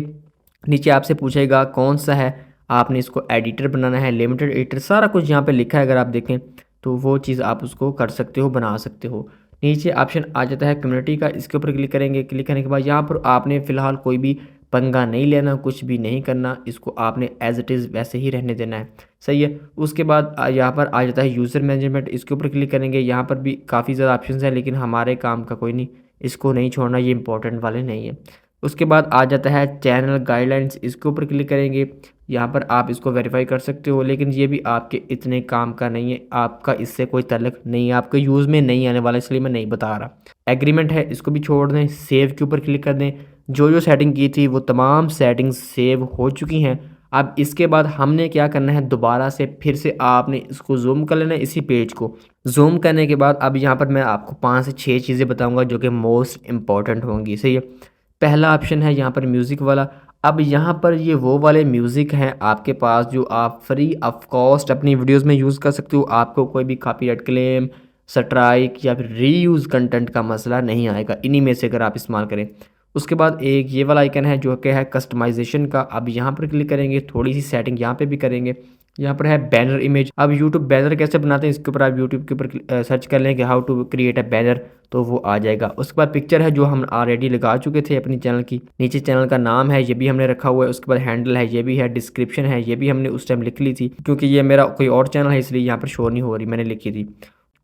नीचे आपसे पूछेगा कौन सा है, आपने इसको एडिटर बनाना है, लिमिटेड एडिटर, सारा कुछ यहाँ पे लिखा है। अगर आप देखें तो वो चीज़ आप उसको कर सकते हो, बना सकते हो। नीचे ऑप्शन आ जाता है कम्युनिटी का, इसके ऊपर क्लिक करेंगे। क्लिक करने के बाद यहाँ पर आपने फ़िलहाल कोई भी पंगा नहीं लेना, कुछ भी नहीं करना, इसको आपने एज इट इज़ वैसे ही रहने देना है, सही है। उसके बाद यहाँ पर आ जाता है यूज़र मैनेजमेंट, इसके ऊपर क्लिक करेंगे। यहाँ पर भी काफ़ी ज़्यादा ऑप्शन हैं लेकिन हमारे काम का कोई नहीं, इसको नहीं छोड़ना, ये इंपॉर्टेंट वाले नहीं है। उसके बाद आ जाता है चैनल गाइडलाइंस, इसके ऊपर क्लिक करेंगे। यहाँ पर आप इसको वेरीफाई कर सकते हो लेकिन ये भी आपके इतने काम का नहीं है, आपका इससे कोई ताल्लुक नहीं है, आपके यूज़ में नहीं आने वाला, इसलिए मैं नहीं बता रहा। एग्रीमेंट है, इसको भी छोड़ दें। सेव के ऊपर क्लिक कर दें। जो जो सेटिंग की थी वो तमाम सेटिंग्स सेव हो चुकी हैं। अब इसके बाद हमने क्या करना है, दोबारा से फिर से आपने इसको जूम कर लेना है, इसी पेज को जूम करने के बाद अब यहाँ पर मैं आपको 5 से 6 चीज़ें बताऊँगा जो कि मोस्ट इम्पॉर्टेंट होंगी, सही है। पहला ऑप्शन है यहाँ पर म्यूज़िक वाला। अब यहाँ पर ये वो वाले म्यूज़िक हैं आपके पास जो आप फ्री ऑफ कॉस्ट अपनी वीडियोस में यूज़ कर सकते हो, आपको कोई भी कॉपीराइट क्लेम, स्ट्राइक या फिर रीयूज़ कंटेंट का मसला नहीं आएगा इन्हीं में से अगर आप इस्तेमाल करें। उसके बाद एक ये वाला आइकन है जो कि है कस्टमाइजेशन का। अब यहाँ पर क्लिक करेंगे, थोड़ी सी सेटिंग यहाँ पे भी करेंगे। यहाँ पर है बैनर इमेज। अब यूट्यूब बैनर कैसे बनाते हैं, इसके ऊपर आप यूट्यूब के ऊपर सर्च कर लेंगे how to create a banner, तो वो आ जाएगा। उसके बाद पिक्चर है जो हम ऑलरेडी लगा चुके थे अपनी चैनल की। नीचे चैनल का नाम है, ये भी हमने रखा हुआ है। उसके बाद हैंडल है, ये भी है। डिस्क्रिप्शन है, ये भी हमने उस टाइम लिख ली थी क्योंकि ये मेरा कोई और चैनल है इसलिए यहाँ पर शो नहीं हो रही, मैंने लिखी थी।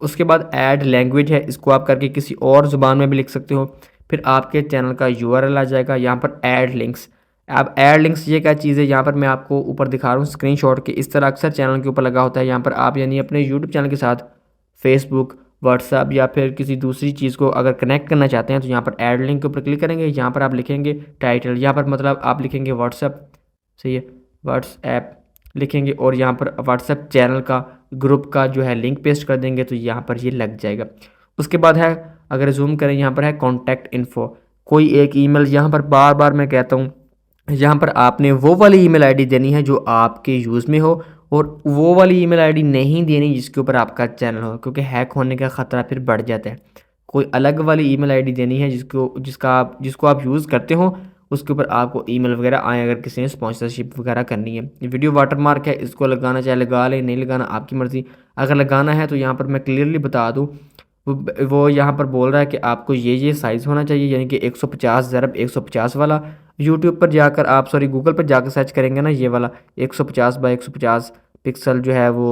उसके बाद ऐड लैंग्वेज है, इसको आप करके किसी और ज़ुबान में भी लिख सकते हो। फिर आपके चैनल का URL आ जाएगा। यहाँ पर ऐड लिंक्स, अब ऐड लिंक्स ये क्या चीज़ है, यहाँ पर मैं आपको ऊपर दिखा रहा हूँ स्क्रीनशॉट के। इस तरह अक्सर चैनल के ऊपर लगा होता है। यहाँ पर आप यानी अपने यूट्यूब चैनल के साथ फेसबुक, व्हाट्सअप या फिर किसी दूसरी चीज़ को अगर कनेक्ट करना चाहते हैं तो यहाँ पर ऐड लिंक के ऊपर क्लिक करेंगे। यहाँ पर आप लिखेंगे टाइटल, यहाँ पर मतलब आप लिखेंगे व्हाट्सअप, सही है, व्हाट्सएप लिखेंगे और यहाँ पर व्हाट्सएप चैनल का ग्रुप का जो है लिंक पेस्ट कर देंगे तो यहाँ पर ये लग जाएगा। उसके बाद है, अगर जूम करें, यहाँ पर है कॉन्टैक्ट इन्फो, कोई एक ईमेल। यहाँ पर बार बार मैं कहता हूँ, यहाँ पर आपने वो वाली ईमेल आईडी देनी है जो आपके यूज़ में हो और वो वाली ईमेल आईडी नहीं देनी जिसके ऊपर आपका चैनल हो, क्योंकि हैक होने का ख़तरा फिर बढ़ जाता है। कोई अलग वाली ईमेल आईडी देनी है जिसको आप यूज़ करते हो, उसके ऊपर आपको ईमेल वगैरह आए अगर किसी ने स्पॉन्सरशिप वगैरह करनी है। ये वीडियो वाटरमार्क है, इसको लगाना चाहे लगा ले, नहीं लगाना आपकी मर्ज़ी। अगर लगाना है तो यहाँ पर मैं क्लियरली बता दूँ, वो यहाँ पर बोल रहा है कि आपको ये साइज़ होना चाहिए, यानी कि 150 ज़रब 150 वाला। यूट्यूब पर जाकर आप गूगल पर जाकर सर्च करेंगे ना, ये वाला 150 बाई 150 पिक्सल जो है वो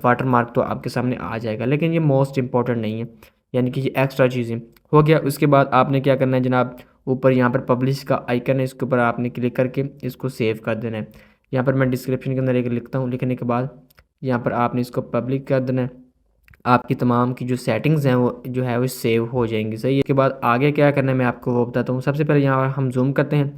वाटर मार्क तो आपके सामने आ जाएगा। लेकिन ये मोस्ट इंपॉर्टेंट नहीं है, यानी कि ये एक्स्ट्रा चीज़ें हो गया। उसके बाद आपने क्या करना है जनाब, ऊपर यहाँ पर पब्लिश का आइकन है, इसके ऊपर आपने क्लिक करके इसको सेव कर देना है। यहाँ पर मैं डिस्क्रिप्शन के अंदर एक लिखता हूँ, लिखने के बाद यहाँ पर आपने इसको पब्लिक कर देना है। आपकी तमाम की जो सेटिंग्स हैं वो जो है वो सेव हो जाएंगी। सही है। इसके बाद आगे क्या करना है मैं आपको वो बताता हूँ। सबसे पहले यहाँ हम जूम करते हैं,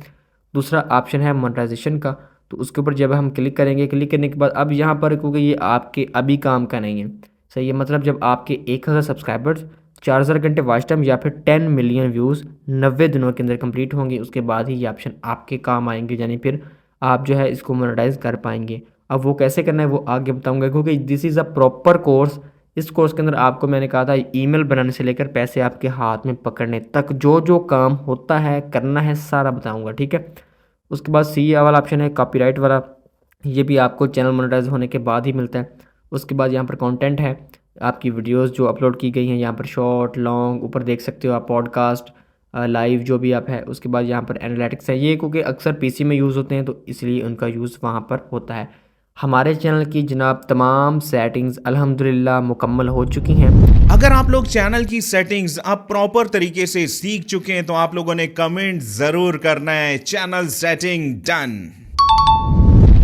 दूसरा ऑप्शन है मोनेटाइजेशन का, तो उसके ऊपर जब हम क्लिक करेंगे, क्लिक करने के बाद अब यहाँ पर क्योंकि ये आपके अभी काम का नहीं है, सही है, मतलब जब आपके 1000 सब्सक्राइबर्स, 4000 घंटे वॉच टाइम या फिर 10 मिलियन व्यूज़ 90 दिनों के अंदर कंप्लीट होंगे, उसके बाद ही ये ऑप्शन आपके काम आएंगे, यानी फिर आप जो है इसको मोनेटाइज कर पाएंगे। अब वो कैसे करना है वो आगे बताऊंगा, क्योंकि this is a proper course. इस कोर्स के अंदर आपको मैंने कहा था ईमेल बनाने से लेकर पैसे आपके हाथ में पकड़ने तक जो जो काम होता है करना है सारा बताऊंगा, ठीक है। उसके बाद सी वाला ऑप्शन है कॉपीराइट वाला, ये भी आपको चैनल मोनेटाइज होने के बाद ही मिलता है। उसके बाद यहाँ पर कंटेंट है, आपकी वीडियोस जो अपलोड की गई हैं, यहाँ पर शॉर्ट लॉन्ग ऊपर देख सकते हो आप, पॉडकास्ट लाइव जो भी आप है। उसके बाद यहाँ पर एनालिटिक्स है, ये क्योंकि अक्सर पीसी में यूज़ होते हैं तो इसलिए उनका यूज़ वहाँ पर होता है। हमारे चैनल की जनाब तमाम सेटिंग्स अल्हम्दुलिल्लाह मुकम्मल हो चुकी हैं। अगर आप लोग चैनल की सेटिंग्स अब प्रॉपर तरीके से सीख चुके हैं तो आप लोगों ने कमेंट जरूर करना है, channel setting done.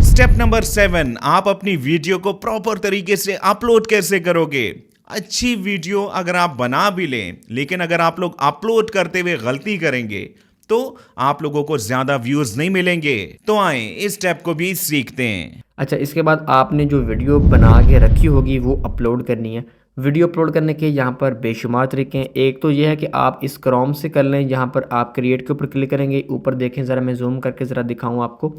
Step number 7, आप अपनी वीडियो को प्रॉपर तरीके से अपलोड कैसे करोगे। अच्छी वीडियो अगर आप बना भी लें, लेकिन अगर आप लोग अपलोड करते हुए गलती करेंगे तो आप लोगों को ज्यादा व्यूज नहीं मिलेंगे। तो आए इस स्टेप को भी सीखते हैं। अच्छा, इसके बाद आपने जो वीडियो बना के रखी होगी वो अपलोड करनी है। वीडियो अपलोड करने के यहाँ पर बेशुमार तरीके हैं। एक तो ये है कि आप इस क्रोम से कर लें, यहाँ पर आप क्रिएट के ऊपर क्लिक करेंगे, ऊपर देखें ज़रा, मैं जूम करके ज़रा दिखाऊँ आपको।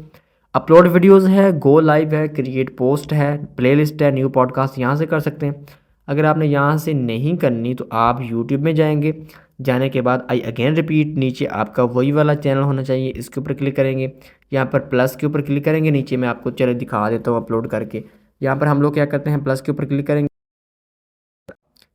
अपलोड वीडियोस है, गो लाइव है, क्रिएट पोस्ट है, प्लेलिस्ट है, न्यू पॉडकास्ट, यहाँ से कर सकते हैं। अगर आपने यहाँ से नहीं करनी तो आप यूट्यूब में जाएंगे, जाने के बाद आई अगेन रिपीट, नीचे आपका वही वाला चैनल होना चाहिए, इसके ऊपर क्लिक करेंगे, यहाँ पर प्लस के ऊपर क्लिक करेंगे, नीचे मैं आपको चलो दिखा देता हूँ अपलोड करके। यहाँ पर हम लोग क्या करते हैं, प्लस के ऊपर क्लिक करेंगे,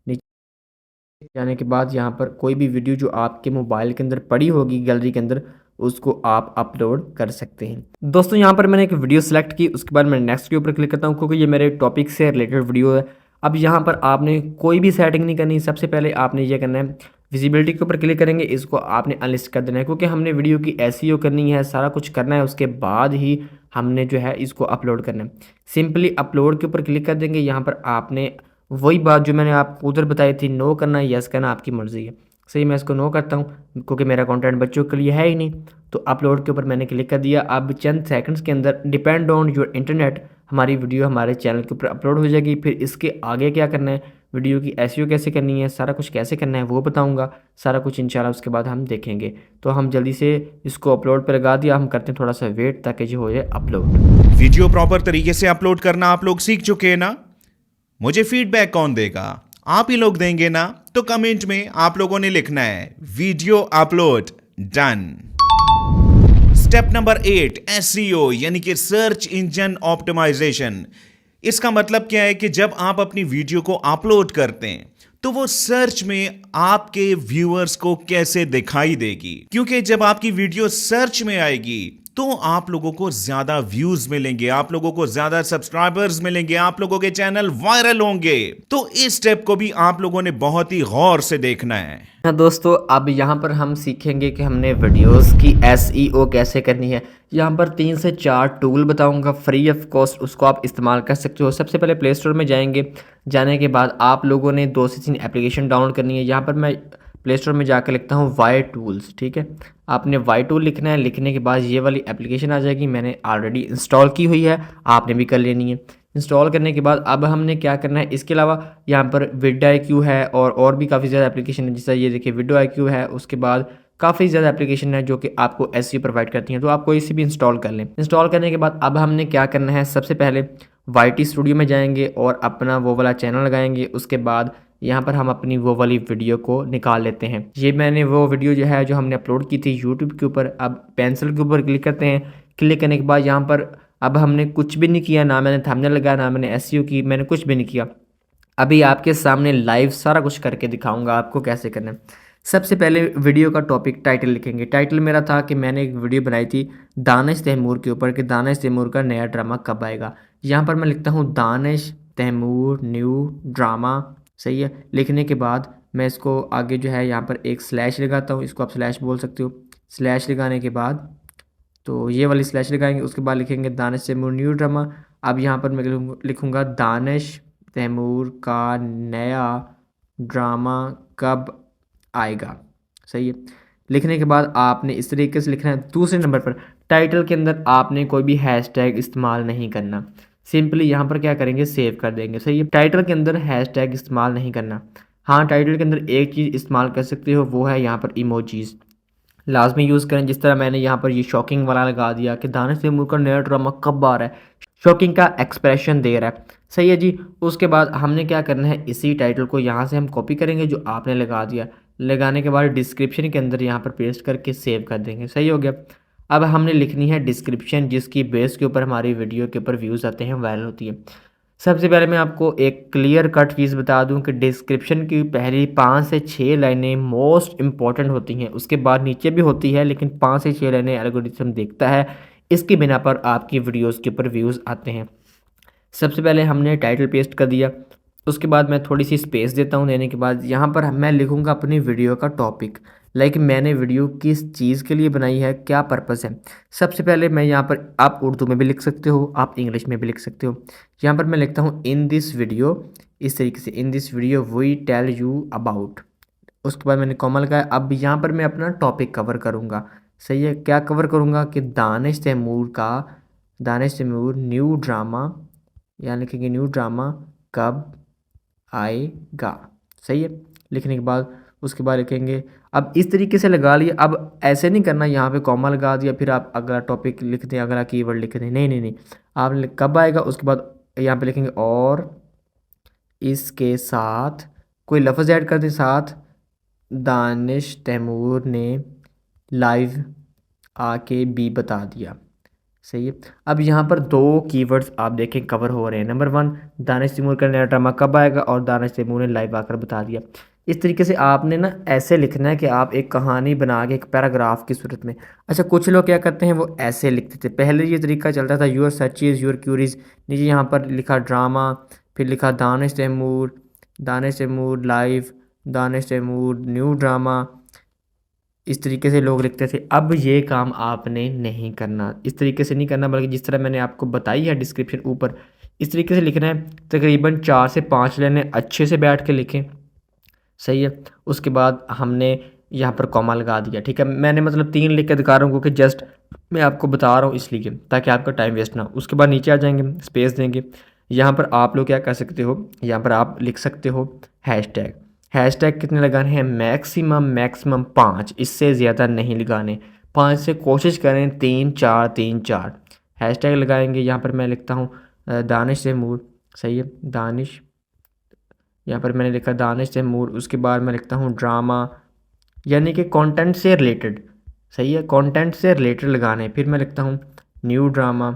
नीचे जाने के बाद यहाँ पर कोई भी वीडियो जो आपके मोबाइल के अंदर पड़ी होगी गैलरी के अंदर, उसको आप अपलोड कर सकते हैं। दोस्तों यहाँ पर मैंने एक वीडियो सेलेक्ट की, उसके बाद मैं नेक्स्ट के ऊपर क्लिक करता हूँ क्योंकि ये मेरे टॉपिक से रिलेटेड वीडियो है। अब यहाँ पर आपने कोई भी सेटिंग नहीं करनी, सबसे पहले आपने ये करना है, विजिबिलिटी के ऊपर क्लिक करेंगे, इसको आपने अनलिस्ट कर देना है क्योंकि हमने वीडियो की एसईओ करनी है, सारा कुछ करना है, उसके बाद ही हमने जो है इसको अपलोड करना है। सिंपली अपलोड के ऊपर क्लिक कर देंगे। यहाँ पर आपने वही बात जो मैंने आपको उधर बताई थी, नो करना है यस करना आपकी मर्ज़ी है। सही, मैं इसको नो करता हूँ क्योंकि मेरा कंटेंट बच्चों के लिए है ही नहीं। तो अपलोड के ऊपर मैंने क्लिक कर दिया। अब चंद सेकंड्स के अंदर डिपेंड ऑन योर इंटरनेट हमारी वीडियो हमारे चैनल के ऊपर अपलोड हो जाएगी। फिर इसके आगे क्या करना है, वीडियो की एसईओ कैसे करनी है, सारा कुछ कैसे करना है वो बताऊंगा, सारा कुछ इंशाल्लाह उसके बाद हम देखेंगे। तो हम जल्दी से इसको अपलोड पर लगा दिया, हम करते हैं थोड़ा सा वेट ताकि जो हो जाए अपलोड। वीडियो प्रॉपर तरीके से अपलोड करना आप लोग सीख चुके हैं ना। मुझे फीडबैक कौन देगा, आप ही लोग देंगे ना। तो कमेंट में आप लोगों ने लिखना है video upload done. Step number 8, SEO यानी कि सर्च इंजन ऑप्टिमाइजेशन। इसका मतलब क्या है कि जब आप अपनी वीडियो को अपलोड करते हैं तो वो सर्च में आपके व्यूअर्स को कैसे दिखाई देगी, क्योंकि जब आपकी वीडियो सर्च में आएगी तो आप लोगों को ज्यादा व्यूज मिलेंगे, आप लोगों को ज्यादा सब्सक्राइबर्स मिलेंगे, आप लोगों के चैनल वायरल होंगे। तो इस स्टेप को भी आप लोगों ने बहुत ही गौर से देखना है। हाँ दोस्तों, अब यहाँ पर हम सीखेंगे कि हमने वीडियोस की एसईओ कैसे करनी है। यहाँ पर 3 से 4 टूल बताऊंगा फ्री ऑफ कॉस्ट, उसको आप इस्तेमाल कर सकते हो। सबसे पहले प्ले स्टोर में जाएंगे, जाने के बाद आप लोगों ने 2 से 3 एप्लीकेशन डाउनलोड करनी है। यहाँ पर मैं प्ले स्टोर में जाकर लिखता हूँ वाई टूल्स, ठीक है। आपने वाई टूल लिखना है, लिखने के बाद ये वाली एप्लीकेशन आ जाएगी, मैंने ऑलरेडी इंस्टॉल की हुई है, आपने भी कर लेनी है। इंस्टॉल करने के बाद अब हमने क्या करना है, इसके अलावा यहाँ पर विड IQ है और भी काफ़ी ज़्यादा एप्लीकेशन है, जैसा ये देखिए विडो IQ है। उसके बाद काफ़ी ज़्यादा एप्लीकेशन है जो कि आपको एसईओ प्रोवाइड करती हैं, तो आप कोई सी भी इंस्टॉल कर लें। इंस्टॉल करने के बाद अब हमने क्या करना है, सबसे पहले YT स्टूडियो में जाएंगे और अपना वो वाला चैनल लगाएंगे। उसके बाद यहाँ पर हम अपनी वो वाली वीडियो को निकाल लेते हैं। ये मैंने वो वीडियो जो है जो हमने अपलोड की थी यूट्यूब के ऊपर। अब पेंसिल के ऊपर क्लिक करते हैं। क्लिक करने के बाद यहाँ पर अब हमने कुछ भी नहीं किया, ना मैंने थंबनेल लगाया, ना मैंने एसईओ की, मैंने कुछ भी नहीं किया। अभी आपके सामने लाइव सारा कुछ करके दिखाऊंगा आपको कैसे करना है। सबसे पहले वीडियो का टॉपिक टाइटल लिखेंगे। टाइटल मेरा था कि मैंने एक वीडियो बनाई थी दानिश तैमूर के ऊपर कि दानिश तैमूर का नया ड्रामा कब आएगा। यहाँ पर मैं लिखता हूँ दानिश तैमूर न्यू ड्रामा। सही है। लिखने के बाद मैं इसको आगे जो है यहाँ पर एक स्लैश लगाता हूँ, इसको आप स्लैश बोल सकते हो। स्लैश लगाने के बाद तो ये वाली स्लैश लगाएंगे। उसके बाद लिखेंगे दानिश तैमूर न्यू ड्रामा। अब यहाँ पर मैं लिखूँगा दानिश तैमूर का नया ड्रामा कब आएगा। सही है। लिखने के बाद आपने इस तरीके से लिखना है। दूसरे नंबर पर टाइटल के अंदर आपने कोई भी हैशटैग इस्तेमाल नहीं करना। सिंपली यहाँ पर क्या करेंगे, सेव कर देंगे। सही है। टाइटल के अंदर हैशटैग इस्तेमाल नहीं करना। हाँ, टाइटल के अंदर एक चीज़ इस्तेमाल कर सकते हो, वो है यहाँ पर इमोजीज़ लाजमी यूज़ करें। जिस तरह मैंने यहाँ पर ये शॉकिंग वाला लगा दिया कि दानिश तैमूर का नया ड्रामा कब आ रहा है, शॉकिंग का एक्सप्रेशन दे रहा है। सही है जी। उसके बाद हमने क्या करना है, इसी टाइटल को यहाँ से हम कॉपी करेंगे जो आपने लगा दिया। लगाने के बाद डिस्क्रिप्शन के अंदर यहाँ पर पेस्ट करके सेव कर देंगे। सही हो गया। अब हमने लिखनी है डिस्क्रिप्शन, जिसकी बेस के ऊपर हमारी वीडियो के ऊपर व्यूज़ आते हैं, वायरल होती है। सबसे पहले मैं आपको एक क्लियर कट चीज़ बता दूं कि डिस्क्रिप्शन की पहली 5 से 6 लाइनें मोस्ट इंपॉर्टेंट होती हैं। उसके बाद नीचे भी होती है, लेकिन 5 से 6 लाइनें एल्गोरिथम देखता है। इसकी बिना पर आपकी वीडियोस के ऊपर व्यूज़ आते हैं। सबसे पहले हमने टाइटल पेस्ट कर दिया। उसके बाद मैं थोड़ी सी स्पेस देता हूँ। देने के बाद यहाँ पर मैं लिखूँगा अपनी वीडियो का टॉपिक, लाइक मैंने वीडियो किस चीज़ के लिए बनाई है, क्या पर्पस है। सबसे पहले मैं यहाँ पर, आप उर्दू में भी लिख सकते हो, आप इंग्लिश में भी लिख सकते हो। यहाँ पर मैं लिखता हूँ इन दिस वीडियो, इस तरीके से, in this video we tell you about. उसके बाद मैंने कॉमा लगाया। अब यहाँ पर मैं अपना टॉपिक कवर करूँगा। सही है। क्या कवर करूँगा कि दानिश तैमूर न्यू ड्रामा, यहाँ लिखेंगे न्यू ड्रामा कब आएगा। सही है। लिखने के बाद उसके बाद लिखेंगे, अब इस तरीके से लगा लिया। अब ऐसे नहीं करना, यहाँ पे कॉमा लगा दिया फिर आप अगला टॉपिक लिख दें, अगला कीवर्ड लिख दें। नहीं नहीं नहीं, आपने कब आएगा उसके बाद यहाँ पे लिखेंगे और इसके साथ कोई लफ्ज़ ऐड कर दें, साथ दानिश तैमूर ने लाइव आके भी बता दिया। सही है। अब यहाँ पर 2 कीवर्ड्स आप देखें कवर हो रहे हैं। नंबर 1 दानिश तैमूर का नया ड्रामा कब आएगा, और दानिश तैमूर ने लाइव आकर बता दिया। इस तरीके से आपने ना ऐसे लिखना है कि आप एक कहानी बना के एक पैराग्राफ की सूरत में। अच्छा, कुछ लोग क्या करते हैं, वो ऐसे लिखते थे। पहले ये तरीका चलता था, योर सर्चेज योर क्यूरीज, नीचे यहाँ पर लिखा ड्रामा, फिर लिखा Danish Taimur live, Danish Taimur new drama. इस तरीके से लोग लिखते थे। अब ये काम आपने नहीं करना, इस तरीके से नहीं करना, बल्कि जिस तरह मैंने आपको बताई है डिस्क्रिप्शन ऊपर, इस तरीके से लिखना है। तकरीबन 4 से 5 लाइनें अच्छे से बैठ के लिखें। सही है। उसके बाद हमने यहाँ पर कॉमा लगा दिया। ठीक है। मैंने मतलब 3 लिख के दिखा रहा हूँ, क्योंकि जस्ट मैं आपको बता रहा हूँ इसलिए, ताकि आपका टाइम वेस्ट ना हो। उसके बाद नीचे आ जाएंगे, स्पेस देंगे। यहाँ पर आप लोग क्या कर सकते हो, यहाँ पर आप लिख सकते हो हैशटैग। हैशटैग कितने लगाने हैं, मैक्सिमम 5, इससे ज़्यादा नहीं लगाने। 5 से कोशिश करें 3-4 हैशटैग लगाएंगे। यहाँ पर मैं लिखता हूँ दानिश तैमूर। सही है। यहाँ पर मैंने लिखा दानिश तैमूर। उसके बाद मैं लिखता हूँ ड्रामा, यानी कि कंटेंट से रिलेटेड। सही है। कंटेंट से रिलेटेड लगाने। फिर मैं लिखता हूँ न्यू ड्रामा,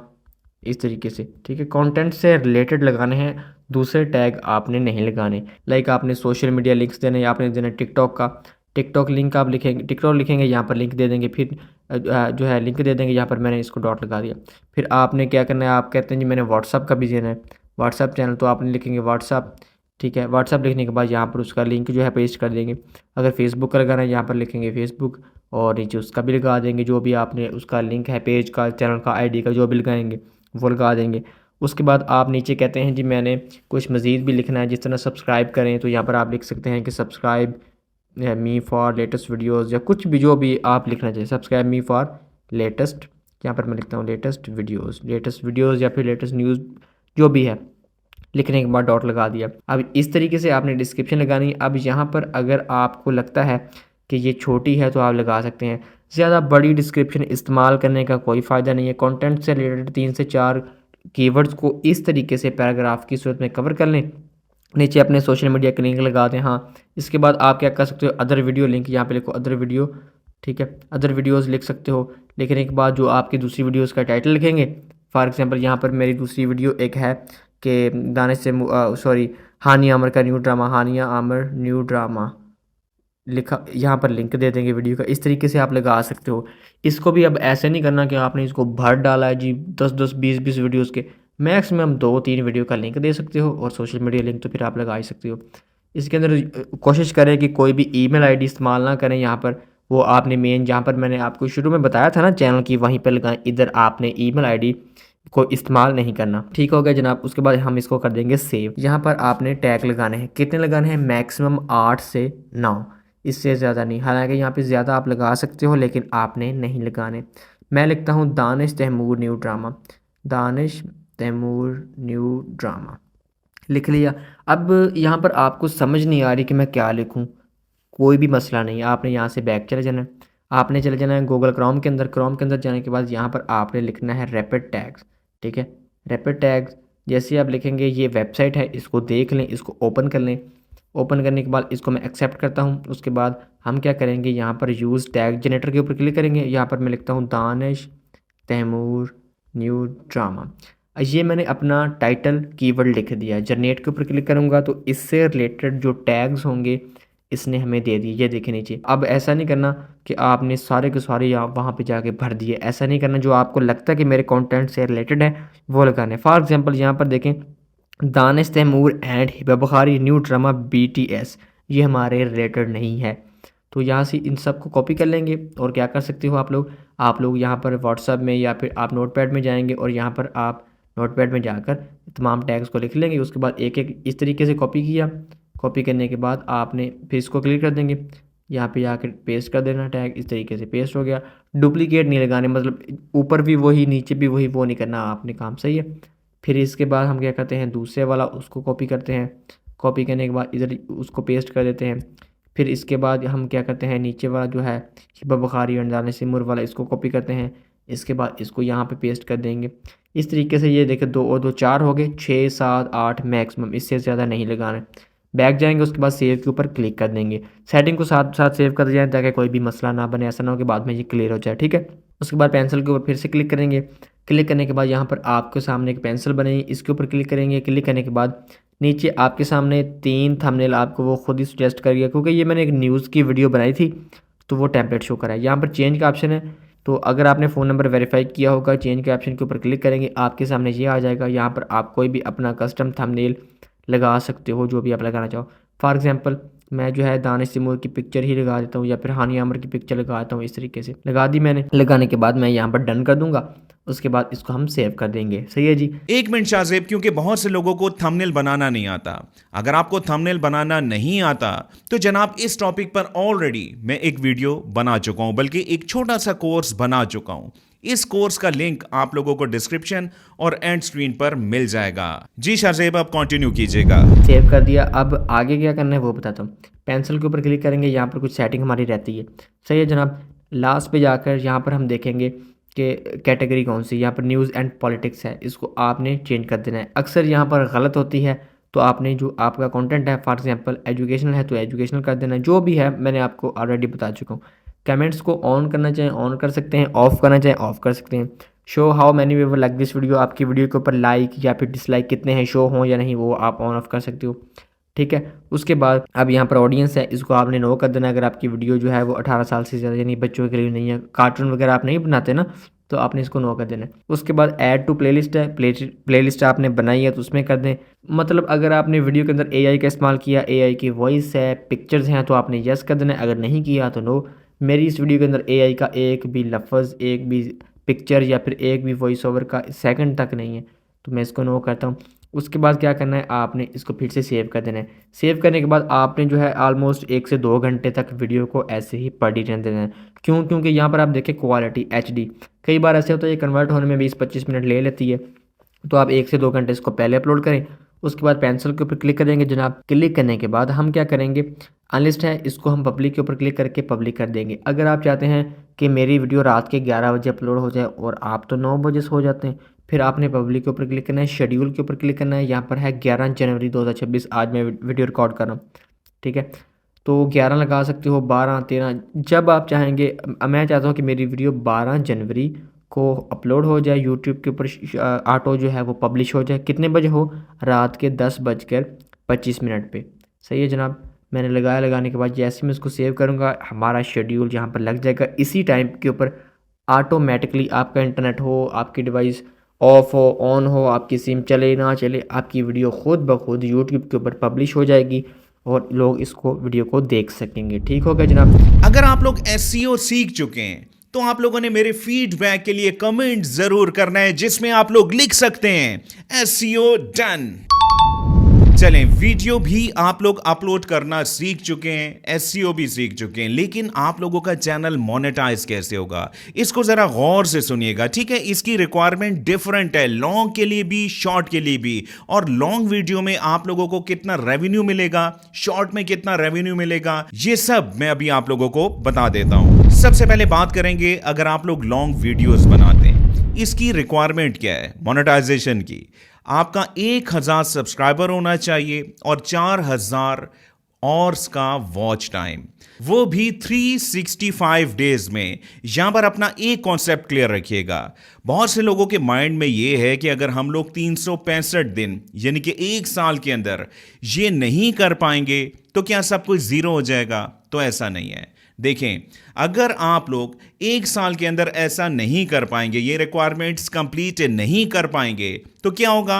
इस तरीके से। ठीक है। कंटेंट से रिलेटेड लगाने हैं, दूसरे टैग आपने नहीं लगाने। लाइक आपने सोशल मीडिया लिंक्स देने, या आपने देना टिकटॉक का, टिकटॉक लिंक आप लिखेंगे, टिकटॉक लिखेंगे, यहाँ पर लिंक दे देंगे। फिर जो है लिंक दे देंगे, यहाँ पर मैंने इसको डॉट लगा दिया। फिर आपने क्या करना है, आप कहते हैं जी मैंने व्हाट्सअप का भी देना है, व्हाट्सअप चैनल, तो आपने लिखेंगे व्हाट्सअप। ठीक है। व्हाट्सअप लिखने के बाद यहाँ पर उसका लिंक जो है पेस्ट कर देंगे। अगर फेसबुक का लगाना है, यहाँ पर लिखेंगे फेसबुक, और नीचे उसका भी लगा देंगे, जो भी आपने उसका लिंक है, पेज का, चैनल का, आईडी का, जो भी लगाएंगे वो लगा देंगे। उसके बाद आप नीचे कहते हैं जी मैंने कुछ मज़ीद भी लिखना है, जिस तरह सब्सक्राइब करें, तो यहाँ पर आप लिख सकते हैं कि subscribe me for latest videos, या कुछ भी जो भी आप लिखना चाहिए, सब्सक्राइब मी फॉर लेटेस्ट, यहाँ पर मैं लिखता हूँ लेटेस्ट वीडियोज़ या फिर लेटेस्ट न्यूज़, जो भी है। लिखने के बाद डॉट लगा दिया। अब इस तरीके से आपने डिस्क्रिप्शन लगानी है। अब यहाँ पर अगर आपको लगता है कि ये छोटी है तो आप लगा सकते हैं। ज़्यादा बड़ी डिस्क्रिप्शन इस्तेमाल करने का कोई फ़ायदा नहीं है। कंटेंट से रिलेटेड 3 से 4 कीवर्ड्स को इस तरीके से पैराग्राफ की सूरत में कवर कर लें, नीचे अपने सोशल मीडिया के लिंक लगा दें। हाँ, इसके बाद आप क्या कर सकते हो, अदर वीडियो लिंक यहाँ पे लिखो, अदर वीडियो, ठीक है, अदर वीडियोस लिख सकते हो। लिखने के बाद जो आपकी दूसरी वीडियोस का टाइटल लिखेंगे, फॉर एग्जांपल यहाँ पर मेरी दूसरी वीडियो एक है कि दानिश से सॉरी हानिया आमिर का न्यू ड्रामा, हानिया आमिर न्यू ड्रामा लिखा, यहाँ पर लिंक दे देंगे वीडियो का। इस तरीके से आप लगा सकते हो। इसको भी अब ऐसे नहीं करना कि आपने इसको भर डाला है जी 10-10 20-20 वीडियोस के, मैक्सिमम 2-3 वीडियो का लिंक दे सकते हो, और सोशल मीडिया लिंक तो फिर आप लगा ही सकते हो। इसके अंदर कोशिश करें कि कोई भी ईमेल आईडी इस्तेमाल ना करें यहाँ पर। वो आपने मेन जहाँ पर मैंने आपको शुरू में बताया था ना चैनल की, वहीं पर लगाएं। इधर आपने ईमेल आईडी को इस्तेमाल नहीं करना। ठीक हो गया जनाब। उसके बाद हम इसको कर देंगे सेव। यहाँ पर आपने टैग लगाने हैं। कितने लगाने हैं? मैक्सिमम 8 से 9, इससे ज़्यादा नहीं। हालांकि यहाँ पे ज़्यादा आप लगा सकते हो, लेकिन आपने नहीं लगाने। मैं लिखता हूँ Danish Taimur new drama, Danish Taimur new drama, लिख लिया। अब यहाँ पर आपको समझ नहीं आ रही कि मैं क्या लिखूँ, कोई भी मसला नहीं। आपने यहाँ से बैक चले जाना है। आपने चले जाना है गूगल क्रोम के अंदर। क्रोम के अंदर जाने के बाद यहाँ पर आपने लिखना है रैपिड टैग्स, ठीक है, रैपिड टैग्स। जैसे आप लिखेंगे, ये वेबसाइट है, इसको देख लें, इसको ओपन कर लें। ओपन करने के बाद इसको मैं एक्सेप्ट करता हूँ। उसके बाद हम क्या करेंगे, यहाँ पर यूज़ टैग जनरेटर के ऊपर क्लिक करेंगे। यहाँ पर मैं लिखता हूँ दानिश तैमूर न्यू ड्रामा। ये मैंने अपना टाइटल कीवर्ड लिख दिया। जनरेट के ऊपर क्लिक करूँगा तो इससे रिलेटेड जो टैग्स होंगे इसने हमें दे दिए, ये देखें नीचे। अब ऐसा नहीं करना कि आपने सारे के सारे यहाँ वहाँ पे जाके भर दिए, ऐसा नहीं करना। जो आपको लगता है कि मेरे कंटेंट से रिलेटेड है वो लगाने। फॉर एग्जांपल यहाँ पर देखें, Danish Taimur and Hiba Bukhari new drama BTS, ये हमारे रिलेटेड नहीं है। तो यहाँ से इन सब को कॉपी कर लेंगे। और क्या कर सकते हो आप लोग यहाँ पर व्हाट्सएप में या फिर आप नोटपैड में जाएंगे, और यहाँ पर आप नोटपैड में जाकर तमाम टैग्स को लिख लेंगे। उसके बाद एक एक इस तरीके से कॉपी किया। कॉपी करने के बाद आपने फिर इसको क्लिक कर देंगे, यहाँ पे जाकर पेस्ट कर देना टैग। इस तरीके से पेस्ट हो गया। डुप्लीकेट नहीं लगाने, मतलब ऊपर भी वही नीचे भी वही, वो नहीं करना आपने काम, सही है। फिर इसके बाद हम क्या करते हैं, दूसरे वाला उसको कॉपी करते हैं। कॉपी करने के बाद इधर उसको पेस्ट कर देते हैं। फिर इसके बाद हम क्या करते हैं, नीचे वाला जो है हिबा बुखारी और दानिश तैमूर वाला, इसको कॉपी करते हैं। इसके बाद इसको यहाँ पे पेस्ट कर देंगे। इस तरीके से ये देखें, 2 और 2 4 हो गए, 6 7 8 मैक्सिमम, इससे ज़्यादा नहीं लगाना। बैक जाएंगे, उसके बाद सेव के ऊपर क्लिक कर देंगे। सेटिंग को साथ साथ सेव कर जाए ताकि कोई भी मसला ना बने, ऐसा ना हो कि बाद में ये क्लियर हो जाए, ठीक है। उसके बाद पेंसिल के ऊपर फिर से क्लिक करेंगे। क्लिक करने के बाद यहाँ पर आपके सामने एक पेंसिल बनेगी, इसके ऊपर क्लिक करेंगे। क्लिक करने के बाद नीचे आपके सामने 3 थंबनेल आपको वो खुद ही सजेस्ट करेगा, क्योंकि ये मैंने एक न्यूज़ की वीडियो बनाई थी तो वो टेम्पलेट शो करा है। यहाँ पर चेंज का ऑप्शन है, तो अगर आपने फ़ोन नंबर वेरीफाई किया होगा, चेंज के ऑप्शन के ऊपर क्लिक करेंगे, आपके सामने ये आ जाएगा। यहाँ पर आप कोई भी अपना कस्टम थंबनेल लगा सकते हो, जो भी आप लगाना चाहो। फॉर एग्जांपल मैं जो है दानिश तैमूर की पिक्चर ही लगा देता हूँ, या फिर हानिया आमिर की पिक्चर लगा देता हूँ। इस तरीके से लगा दी मैंने। लगाने के बाद मैं यहाँ पर डन कर दूंगा। उसके बाद इसको हम सेव कर देंगे, सही है जी। एक मिनट शाहजेब, क्योंकि बहुत से लोगों को थंबनेल बनाना नहीं आता। अगर आपको थंबनेल बनाना नहीं आता तो जनाब इस टॉपिक पर ऑलरेडी मैं एक वीडियो बना चुका हूं, बल्कि एक छोटा सा कोर्स बना चुका हूं। इस कोर्स का लिंक आप लोगों को डिस्क्रिप्शन और एंड स्क्रीन पर मिल जाएगा। जी शाहजेब, आप कंटिन्यू कीजिएगा। सेव कर दिया। अब आगे क्या करना है वो बताता हूँ। पेंसिल के ऊपर क्लिक करेंगे, यहाँ पर कुछ सेटिंग हमारी रहती है, सही है जनाब। लास्ट पे जाकर यहाँ पर हम देखेंगे कि कैटेगरी कौन सी, यहाँ पर न्यूज़ एंड पॉलिटिक्स है, इसको आपने चेंज कर देना है। अक्सर यहाँ पर गलत होती है, तो आपने जो आपका कंटेंट है, फॉर एग्जांपल एजुकेशनल है तो एजुकेशनल कर देना है। जो भी है मैंने आपको ऑलरेडी बता चुका हूँ। कमेंट्स को ऑन करना चाहें ऑन कर सकते हैं, ऑफ करना चाहें ऑफ कर सकते हैं। Show how many viewer like this video, आपकी वीडियो के ऊपर लाइक या फिर डिसलाइक कितने हैं, शो हों या नहीं, वो आप ऑन ऑफ कर सकते हो, ठीक है। उसके बाद अब यहाँ पर ऑडियंस है, इसको आपने नो कर देना। अगर आपकी वीडियो जो है वो 18 साल से ज़्यादा यानी बच्चों के लिए नहीं है, कार्टून वगैरह आप नहीं बनाते ना, तो आपने इसको नो कर देना है। उसके बाद ऐड टू प्लेलिस्ट है, प्लेलिस्ट आपने बनाई है तो उसमें कर दें। मतलब अगर आपने वीडियो के अंदर AI का इस्तेमाल किया, AI की वॉइस है, पिक्चर्स हैं, तो आपने यस कर देना है। अगर नहीं किया तो नो। मेरी इस वीडियो के अंदर AI का एक भी लफ्ज़, एक भी पिक्चर या फिर एक भी वॉइस ओवर का सेकंड तक नहीं है, तो मैं इसको नो करता हूँ। उसके बाद क्या करना है, आपने इसको फिर से सेव कर देना है। सेव करने के बाद आपने जो है ऑलमोस्ट 1 से 2 घंटे तक वीडियो को ऐसे ही पढ़ ही रहने देना है। क्यों? क्योंकि यहाँ पर आप देखें क्वालिटी HD, कई बार ऐसे होता है ये कन्वर्ट होने में 20-25 मिनट ले लेती है, तो आप 1 से 2 घंटे इसको पहले अपलोड करें। उसके बाद पेंसिल के ऊपर क्लिक करेंगे जनाब। क्लिक करने के बाद हम क्या करेंगे, अनलिस्ट है, इसको हम पब्लिक के ऊपर क्लिक करके पब्लिक कर देंगे। अगर आप चाहते हैं कि मेरी वीडियो रात के 11 बजे अपलोड हो जाए और आप तो 9 बजे सो जाते हैं, फिर आपने पब्लिक के ऊपर क्लिक करना है, शेड्यूल के ऊपर क्लिक करना है। यहाँ पर है 11 जनवरी 2026, आज मैं वीडियो रिकॉर्ड कर रहा हूँ, ठीक है। तो 11 लगा सकते हो, 12, 13, जब आप चाहेंगे। मैं चाहता हूँ कि मेरी वीडियो 12 जनवरी को अपलोड हो जाए यूट्यूब के ऊपर, ऑटो जो है वो पब्लिश हो जाए। कितने बजे हो? रात के 10:25 पे। सही है जनाब। मैंने लगाने के बाद जैसे ही मैं उसको सेव करूँगा, हमारा शेड्यूल यहाँ पर लग जाएगा। इसी टाइम के ऊपर ऑटोमेटिकली आपका इंटरनेट हो, आपकी डिवाइस ऑफ हो, ऑन हो, आपकी सिम चले ना चले, आपकी वीडियो खुद ब खुद यूट्यूब के ऊपर पब्लिश हो जाएगी और लोग इसको वीडियो को देख सकेंगे। ठीक हो गया जनाब। अगर आप लोग एसईओ सीख चुके हैं तो आप लोगों ने मेरे फीडबैक के लिए कमेंट जरूर करना है जिसमें आप लोग लिख सकते हैं एसईओ डन। चलें, वीडियो भी आप लोग अपलोड करना सीख चुके हैं, एसईओ भी सीख चुके हैं, लेकिन आप लोगों का चैनल मोनेटाइज कैसे होगा इसको जरा गौर से सुनिएगा, ठीक है। इसकी रिक्वायरमेंट डिफरेंट है, लॉन्ग के लिए भी, शॉर्ट के लिए भी। और लॉन्ग वीडियो में आप लोगों को कितना रेवेन्यू मिलेगा, शॉर्ट में कितना रेवेन्यू मिलेगा, ये सब मैं अभी आप लोगों को बता देता हूं। सबसे पहले बात करेंगे, अगर आप लोग लॉन्ग वीडियोस बनाते हैं, इसकी रिक्वायरमेंट क्या है मोनेटाइजेशन की। आपका 1000 सब्सक्राइबर होना चाहिए और 4000 ऑर्स का वॉच टाइम, वो भी 365 डेज में। यहां पर अपना एक कॉन्सेप्ट क्लियर रखिएगा। बहुत से लोगों के माइंड में ये है कि अगर हम लोग 365 दिन यानी कि एक साल के अंदर ये नहीं कर पाएंगे तो क्या सब कुछ जीरो हो जाएगा। तो ऐसा नहीं है। देखें, अगर आप लोग एक साल के अंदर ऐसा नहीं कर पाएंगे, ये रिक्वायरमेंट्स कंप्लीट नहीं कर पाएंगे, तो क्या होगा,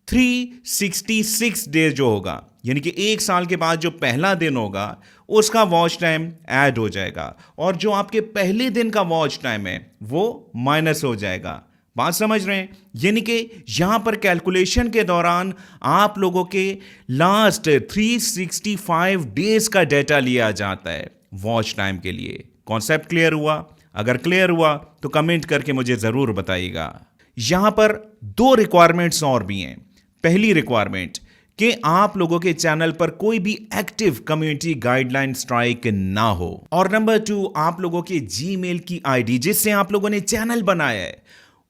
366 डेज जो होगा यानी कि एक साल के बाद जो पहला दिन होगा उसका वॉच टाइम ऐड हो जाएगा और जो आपके पहले दिन का वॉच टाइम है वो माइनस हो जाएगा। बात समझ रहे हैं? यानी कि यहां पर कैलकुलेशन के दौरान आप लोगों के लास्ट 365 डेज का डेटा लिया जाता है वॉच टाइम के लिए। कॉन्सेप्ट क्लियर हुआ? अगर क्लियर हुआ तो कमेंट करके मुझे जरूर बताइएगा। यहां पर 2 रिक्वायरमेंट्स और भी हैं। पहली रिक्वायरमेंट कि आप लोगों के चैनल पर कोई भी एक्टिव कम्युनिटी गाइडलाइन स्ट्राइक ना हो, और नंबर 2, आप लोगों के जीमेल की आईडी जिससे आप लोगों ने चैनल बनाया है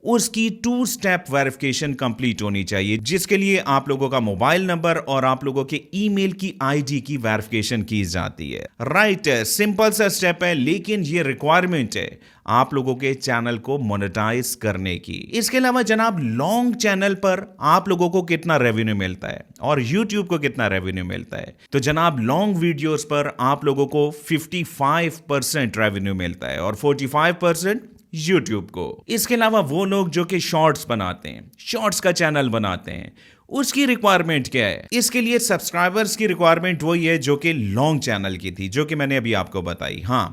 उसकी 2 स्टेप वेरिफिकेशन कंप्लीट होनी चाहिए, जिसके लिए आप लोगों का मोबाइल नंबर और आप लोगों के ईमेल की आईडी की वेरिफिकेशन की जाती है। राइट, सिंपल सा स्टेप है, लेकिन ये रिक्वायरमेंट है आप लोगों के चैनल को मोनेटाइज करने की। इसके अलावा जनाब, लॉन्ग चैनल पर आप लोगों को कितना रेवेन्यू मिलता है और यूट्यूब को कितना रेवेन्यू मिलता है। तो जनाब, लॉन्ग वीडियोस पर आप लोगों को 55% रेवेन्यू मिलता है और 45% यूट्यूब को। इसके अलावा वो लोग जो कि शॉर्ट्स बनाते हैं, शॉर्ट्स का चैनल बनाते हैं, उसकी रिक्वायरमेंट क्या है। इसके लिए सब्सक्राइबर्स की रिक्वायरमेंट वही है जो कि लॉन्ग चैनल की थी, जो कि मैंने अभी आपको बताई। हां,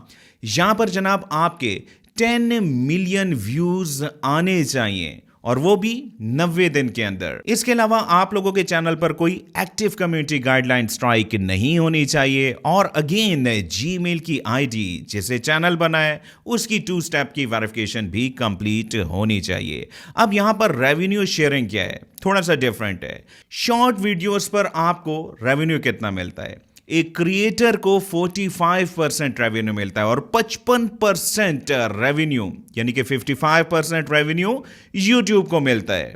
यहां पर जनाब आपके 10 मिलियन व्यूज आने चाहिए और वो भी 90 दिन के अंदर। इसके अलावा आप लोगों के चैनल पर कोई एक्टिव कम्युनिटी गाइडलाइन स्ट्राइक नहीं होनी चाहिए और अगेन जीमेल की आईडी जिसे चैनल बना है उसकी 2 स्टेप की वेरिफिकेशन भी कंप्लीट होनी चाहिए। अब यहां पर रेवेन्यू शेयरिंग क्या है, थोड़ा सा डिफरेंट है। शॉर्ट वीडियोस पर आपको रेवेन्यू कितना मिलता है, एक क्रिएटर को 45% रेवेन्यू मिलता है और 55% रेवेन्यू यानी कि 55% रेवेन्यू यूट्यूब को मिलता है।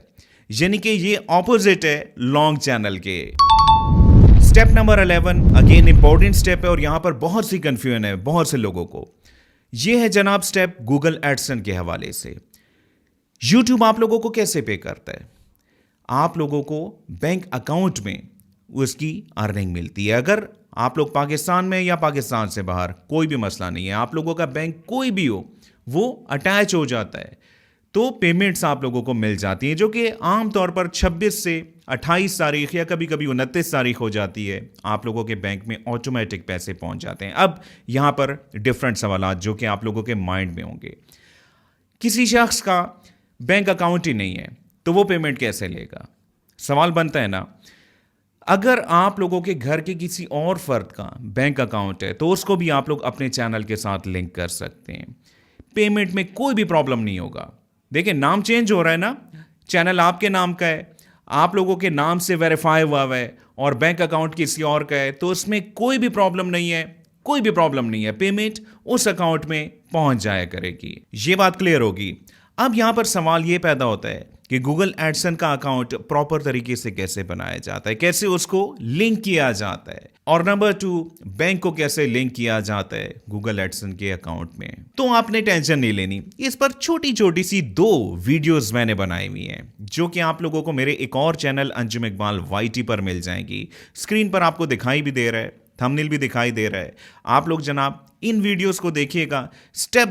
यानी कि ये ऑपोजिट है लॉन्ग चैनल के। Step number 11 again important step है और यहां पर बहुत सी कंफ्यूजन है बहुत से लोगों को। यह है जनाब स्टेप गूगल एडसन के हवाले से। यूट्यूब आप लोगों को कैसे पे करता है, आप लोगों को बैंक अकाउंट में उसकी अर्निंग मिलती है। अगर आप लोग पाकिस्तान में या पाकिस्तान से बाहर, कोई भी मसला नहीं है, आप लोगों का बैंक कोई भी हो वो अटैच हो जाता है तो पेमेंट्स आप लोगों को मिल जाती हैं, जो कि आमतौर पर 26 से 28 तारीख या कभी कभी 29 तारीख हो जाती है। आप लोगों के बैंक में ऑटोमेटिक पैसे पहुंच जाते हैं। अब यहां पर डिफरेंट सवालात जो कि आप लोगों के माइंड में होंगे, किसी शख्स का बैंक अकाउंट ही नहीं है तो वो पेमेंट कैसे लेगा, सवाल बनता है ना। अगर आप लोगों के घर के किसी और फर्द का बैंक अकाउंट है तो उसको भी आप लोग अपने चैनल के साथ लिंक कर सकते हैं, पेमेंट में कोई भी प्रॉब्लम नहीं होगा। देखिए, नाम चेंज हो रहा है ना, चैनल आपके नाम का है, आप लोगों के नाम से वेरीफाई हुआ है और बैंक अकाउंट किसी और का है, तो उसमें कोई भी प्रॉब्लम नहीं है, कोई भी प्रॉब्लम नहीं है, पेमेंट उस अकाउंट में पहुंच जाया करेगी। ये बात क्लियर होगी। अब यहां पर सवाल ये पैदा होता है कि गूगल एडसन का अकाउंट प्रॉपर तरीके से कैसे बनाया जाता है, कैसे उसको लिंक किया जाता है, और नंबर 2 बैंक को कैसे लिंक किया जाता है गूगल एडसन के अकाउंट में। तो आपने टेंशन नहीं लेनी, इस पर छोटी छोटी सी 2 वीडियोस मैंने बनाई हुई हैं जो कि आप लोगों को मेरे एक और चैनल अंजुम इकबाल YT पर मिल जाएंगी। स्क्रीन पर आपको दिखाई भी दे रहा है, थंबनेल भी दिखाई दे रहा है। आप लोग जनाब इन वीडियोस को देखिएगा, स्टेप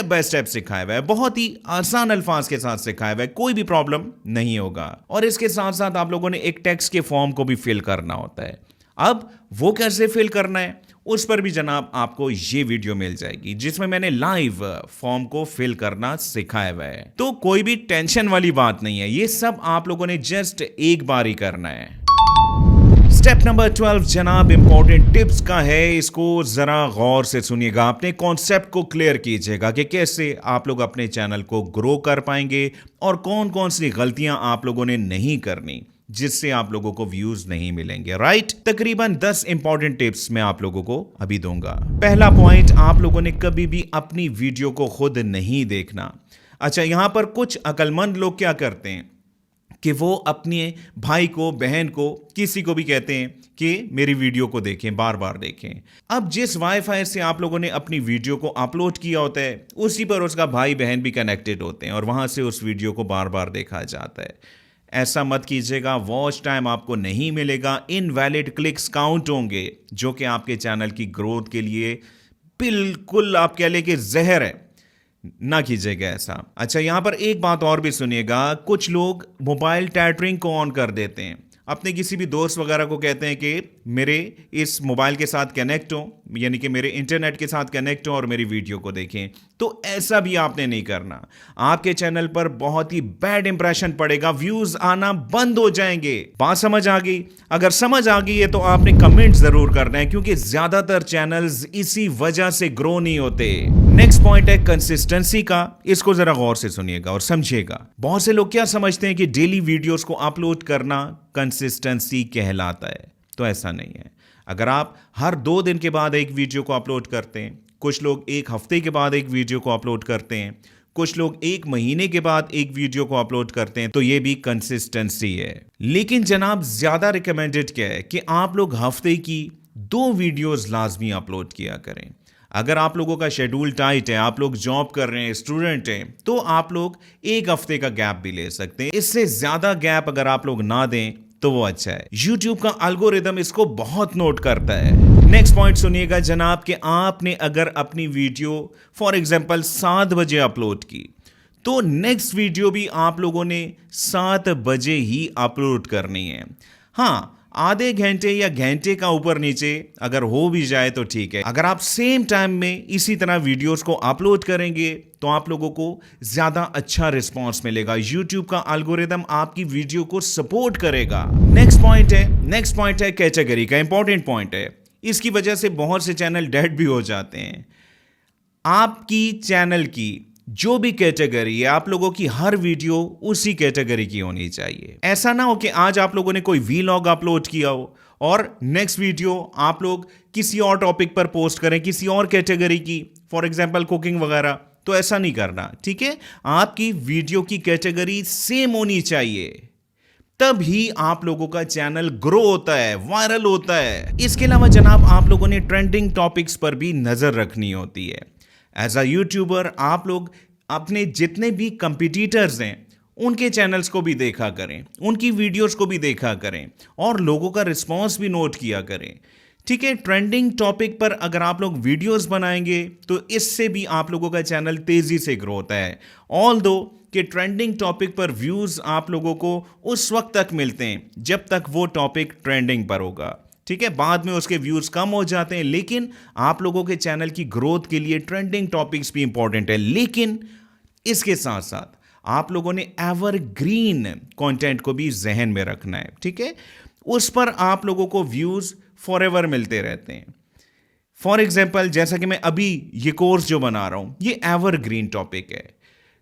बाय स्टेप सिखाया हुआ है, बहुत ही आसान अल्फाज के साथ सिखाया हुआ है, कोई भी प्रॉब्लम नहीं होगा। और इसके साथ साथ आप लोगों ने एक टेक्स्ट के फॉर्म को भी फिल करना होता है। अब वो कैसे फिल करना है उस पर भी जनाब आपको ये वीडियो मिल जाएगी जिसमें मैंने लाइव फॉर्म को फिल करना सिखाया हुआ है। तो कोई भी टेंशन वाली बात नहीं है, ये सब आप लोगों ने जस्ट एक बार ही करना है। स्टेप नंबर 12 जनाब इंपॉर्टेंट टिप्स का है, इसको जरा गौर से सुनिएगा, अपने कॉन्सेप्ट को क्लियर कीजिएगा कि कैसे आप लोग अपने चैनल को ग्रो कर पाएंगे और कौन कौन सी गलतियां आप लोगों ने नहीं करनी जिससे आप लोगों को व्यूज नहीं मिलेंगे। राइट, तकरीबन 10 इंपॉर्टेंट टिप्स मैं आप लोगों को अभी दूंगा। पहला पॉइंट, आप लोगों ने कभी भी अपनी वीडियो को खुद नहीं देखना। अच्छा, यहां पर कुछ अक्लमंद लोग क्या करते हैं कि वो अपने भाई को, बहन को, किसी को भी कहते हैं कि मेरी वीडियो को देखें, बार बार देखें। अब जिस वाईफाई से आप लोगों ने अपनी वीडियो को अपलोड किया होता है उसी पर उसका भाई बहन भी कनेक्टेड होते हैं और वहां से उस वीडियो को बार बार देखा जाता है। ऐसा मत कीजिएगा, वॉच टाइम आपको नहीं मिलेगा, इनवैलिड क्लिक्स काउंट होंगे जो कि आपके चैनल की ग्रोथ के लिए बिल्कुल आप कह ले कि जहर है, ना कीजिएगा ऐसा। अच्छा, यहां पर एक बात और भी सुनिएगा, कुछ लोग मोबाइल टैटरिंग को ऑन कर देते हैं, अपने किसी भी दोस्त वगैरह को कहते हैं कि मेरे इस मोबाइल के साथ कनेक्ट हो, यानी कि मेरे इंटरनेट के साथ कनेक्ट हो और मेरी वीडियो को देखें। तो ऐसा भी आपने नहीं करना, आपके चैनल पर बहुत ही बैड इंप्रेशन पड़ेगा, व्यूज आना बंद हो जाएंगे। बात समझ आ गई? अगर समझ आ गई है तो आपने कमेंट जरूर करना है क्योंकि ज्यादातर चैनल्स इसी वजह से ग्रो नहीं होते। नेक्स्ट पॉइंट है कंसिस्टेंसी का, इसको जरा गौर से सुनिएगा और समझिएगा। बहुत से लोग क्या समझते हैं कि डेली वीडियोस को अपलोड करना कंसिस्टेंसी कहलाता है, तो ऐसा नहीं है। अगर आप हर 2 दिन के बाद एक वीडियो को अपलोड करते हैं, कुछ लोग 1 हफ्ते के बाद एक वीडियो को अपलोड करते हैं, कुछ लोग 1 महीने के बाद एक वीडियो को अपलोड करते हैं, तो ये भी कंसिस्टेंसी है। लेकिन जनाब ज्यादा रिकमेंडेड क्या है कि आप लोग हफ्ते की 2 वीडियोस लाजमी अपलोड किया करें। अगर आप लोगों का शेड्यूल टाइट है, आप लोग जॉब कर रहे हैं, स्टूडेंट हैं, तो आप लोग 1 हफ्ते का गैप भी ले सकते हैं। इससे ज्यादा गैप अगर आप लोग ना दें तो वो अच्छा है। YouTube का एल्गोरिदम इसको बहुत नोट करता है। नेक्स्ट पॉइंट सुनिएगा जनाब कि आपने अगर अपनी वीडियो फॉर एग्जांपल 7 बजे अपलोड की तो नेक्स्ट वीडियो भी आप लोगों ने 7 बजे ही अपलोड करनी है। हाँ, आधे घंटे या घंटे का ऊपर नीचे अगर हो भी जाए तो ठीक है। अगर आप सेम टाइम में इसी तरह वीडियोस को अपलोड करेंगे तो आप लोगों को ज्यादा अच्छा रिस्पांस मिलेगा। YouTube का एल्गोरिदम आपकी वीडियो को सपोर्ट करेगा। नेक्स्ट पॉइंट है कैटेगरी का, इंपॉर्टेंट पॉइंट है। इसकी वजह से बहुत से चैनल डेड भी हो जाते हैं। आपकी चैनल की जो भी कैटेगरी है, आप लोगों की हर वीडियो उसी कैटेगरी की होनी चाहिए। ऐसा ना हो कि आज आप लोगों ने कोई वीलॉग अपलोड किया हो और नेक्स्ट वीडियो आप लोग किसी और टॉपिक पर पोस्ट करें, किसी और कैटेगरी की, फॉर एग्जांपल कुकिंग वगैरह। तो ऐसा नहीं करना, ठीक है? आपकी वीडियो की कैटेगरी सेम होनी चाहिए, तब ही आप लोगों का चैनल ग्रो होता है, वायरल होता है। इसके अलावा जनाब आप लोगों ने ट्रेंडिंग टॉपिक्स पर भी नजर रखनी होती है। एज अ यूट्यूबर आप लोग अपने जितने भी कंपटीटर्स हैं उनके चैनल्स को भी देखा करें, उनकी वीडियोस को भी देखा करें और लोगों का रिस्पांस भी नोट किया करें, ठीक है? ट्रेंडिंग टॉपिक पर अगर आप लोग वीडियोस बनाएंगे तो इससे भी आप लोगों का चैनल तेजी से ग्रो होता है। ऑल्दो कि ट्रेंडिंग टॉपिक पर व्यूज आप लोगों को उस वक्त तक मिलते हैं जब तक वो टॉपिक ट्रेंडिंग पर होगा, ठीक है? बाद में उसके व्यूज कम हो जाते हैं। लेकिन आप लोगों के चैनल की ग्रोथ के लिए ट्रेंडिंग टॉपिक्स भी इंपॉर्टेंट है। लेकिन इसके साथ साथ आप लोगों ने एवरग्रीन कंटेंट को भी जहन में रखना है, ठीक है? उस पर आप लोगों को व्यूज फॉरएवर मिलते रहते हैं। फॉर एग्जाम्पल जैसा कि मैं अभी ये कोर्स जो बना रहा हूं, ये एवरग्रीन टॉपिक है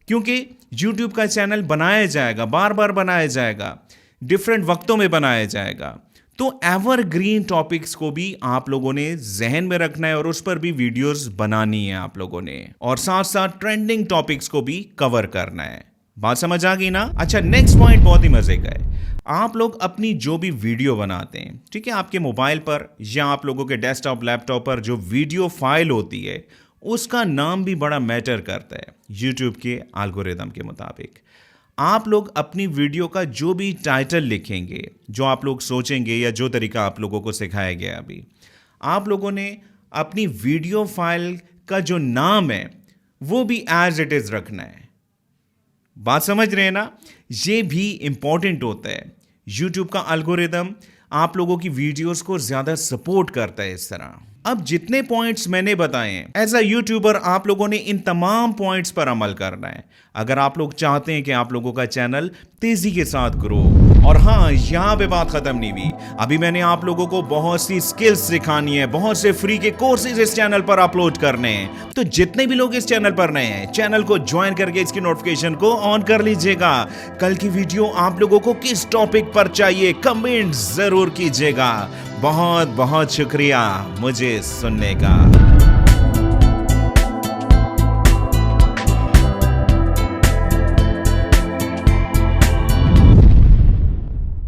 क्योंकि YouTube का चैनल बनाया जाएगा, बार बार बनाया जाएगा, डिफरेंट वक्तों में बनाया जाएगा। तो एवरग्रीन टॉपिक्स को भी आप लोगों ने जहन में रखना है और उस पर भी वीडियोस बनानी है आप लोगों ने, और साथ साथ ट्रेंडिंग टॉपिक्स को भी कवर करना है। बात समझ आ गई ना? अच्छा, नेक्स्ट पॉइंट बहुत ही मजे का है। आप लोग अपनी जो भी वीडियो बनाते हैं, ठीक है, आपके मोबाइल पर या आप लोगों के डेस्कटॉप लैपटॉप पर जो वीडियो फाइल होती है उसका नाम भी बड़ा मैटर करता है यूट्यूब के एल्गोरिदम के मुताबिक। आप लोग अपनी वीडियो का जो भी टाइटल लिखेंगे, जो आप लोग सोचेंगे या जो तरीका आप लोगों को सिखाया गया अभी, आप लोगों ने अपनी वीडियो फाइल का जो नाम है वो भी एज इट इज रखना है। बात समझ रहे हैं ना? ये भी इंपॉर्टेंट होता है। यूट्यूब का एल्गोरिदम आप लोगों की वीडियोस को ज्यादा सपोर्ट करता है इस तरह। अब जितने पॉइंट्स मैंने बताए हैं, एज अ यूट्यूबर आप लोगों ने इन तमाम पॉइंट्स पर अमल करना है अगर आप लोग चाहते हैं कि आप लोगों का चैनल तेजी के साथ ग्रो। और हाँ, यहां पे बात खत्म नहीं हुई। अभी मैंने आप लोगों को बहुत सी स्किल्स सिखानी है, बहुत से फ्री के कोर्सेज इस चैनल पर अपलोड करने हैं। तो जितने भी लोग इस चैनल पर नए हैं, चैनल को ज्वाइन करके इसकी नोटिफिकेशन को ऑन कर लीजिएगा। कल की वीडियो आप लोगों को किस टॉपिक पर चाहिए कमेंट जरूर कीजिएगा। बहुत बहुत शुक्रिया मुझे सुनने का।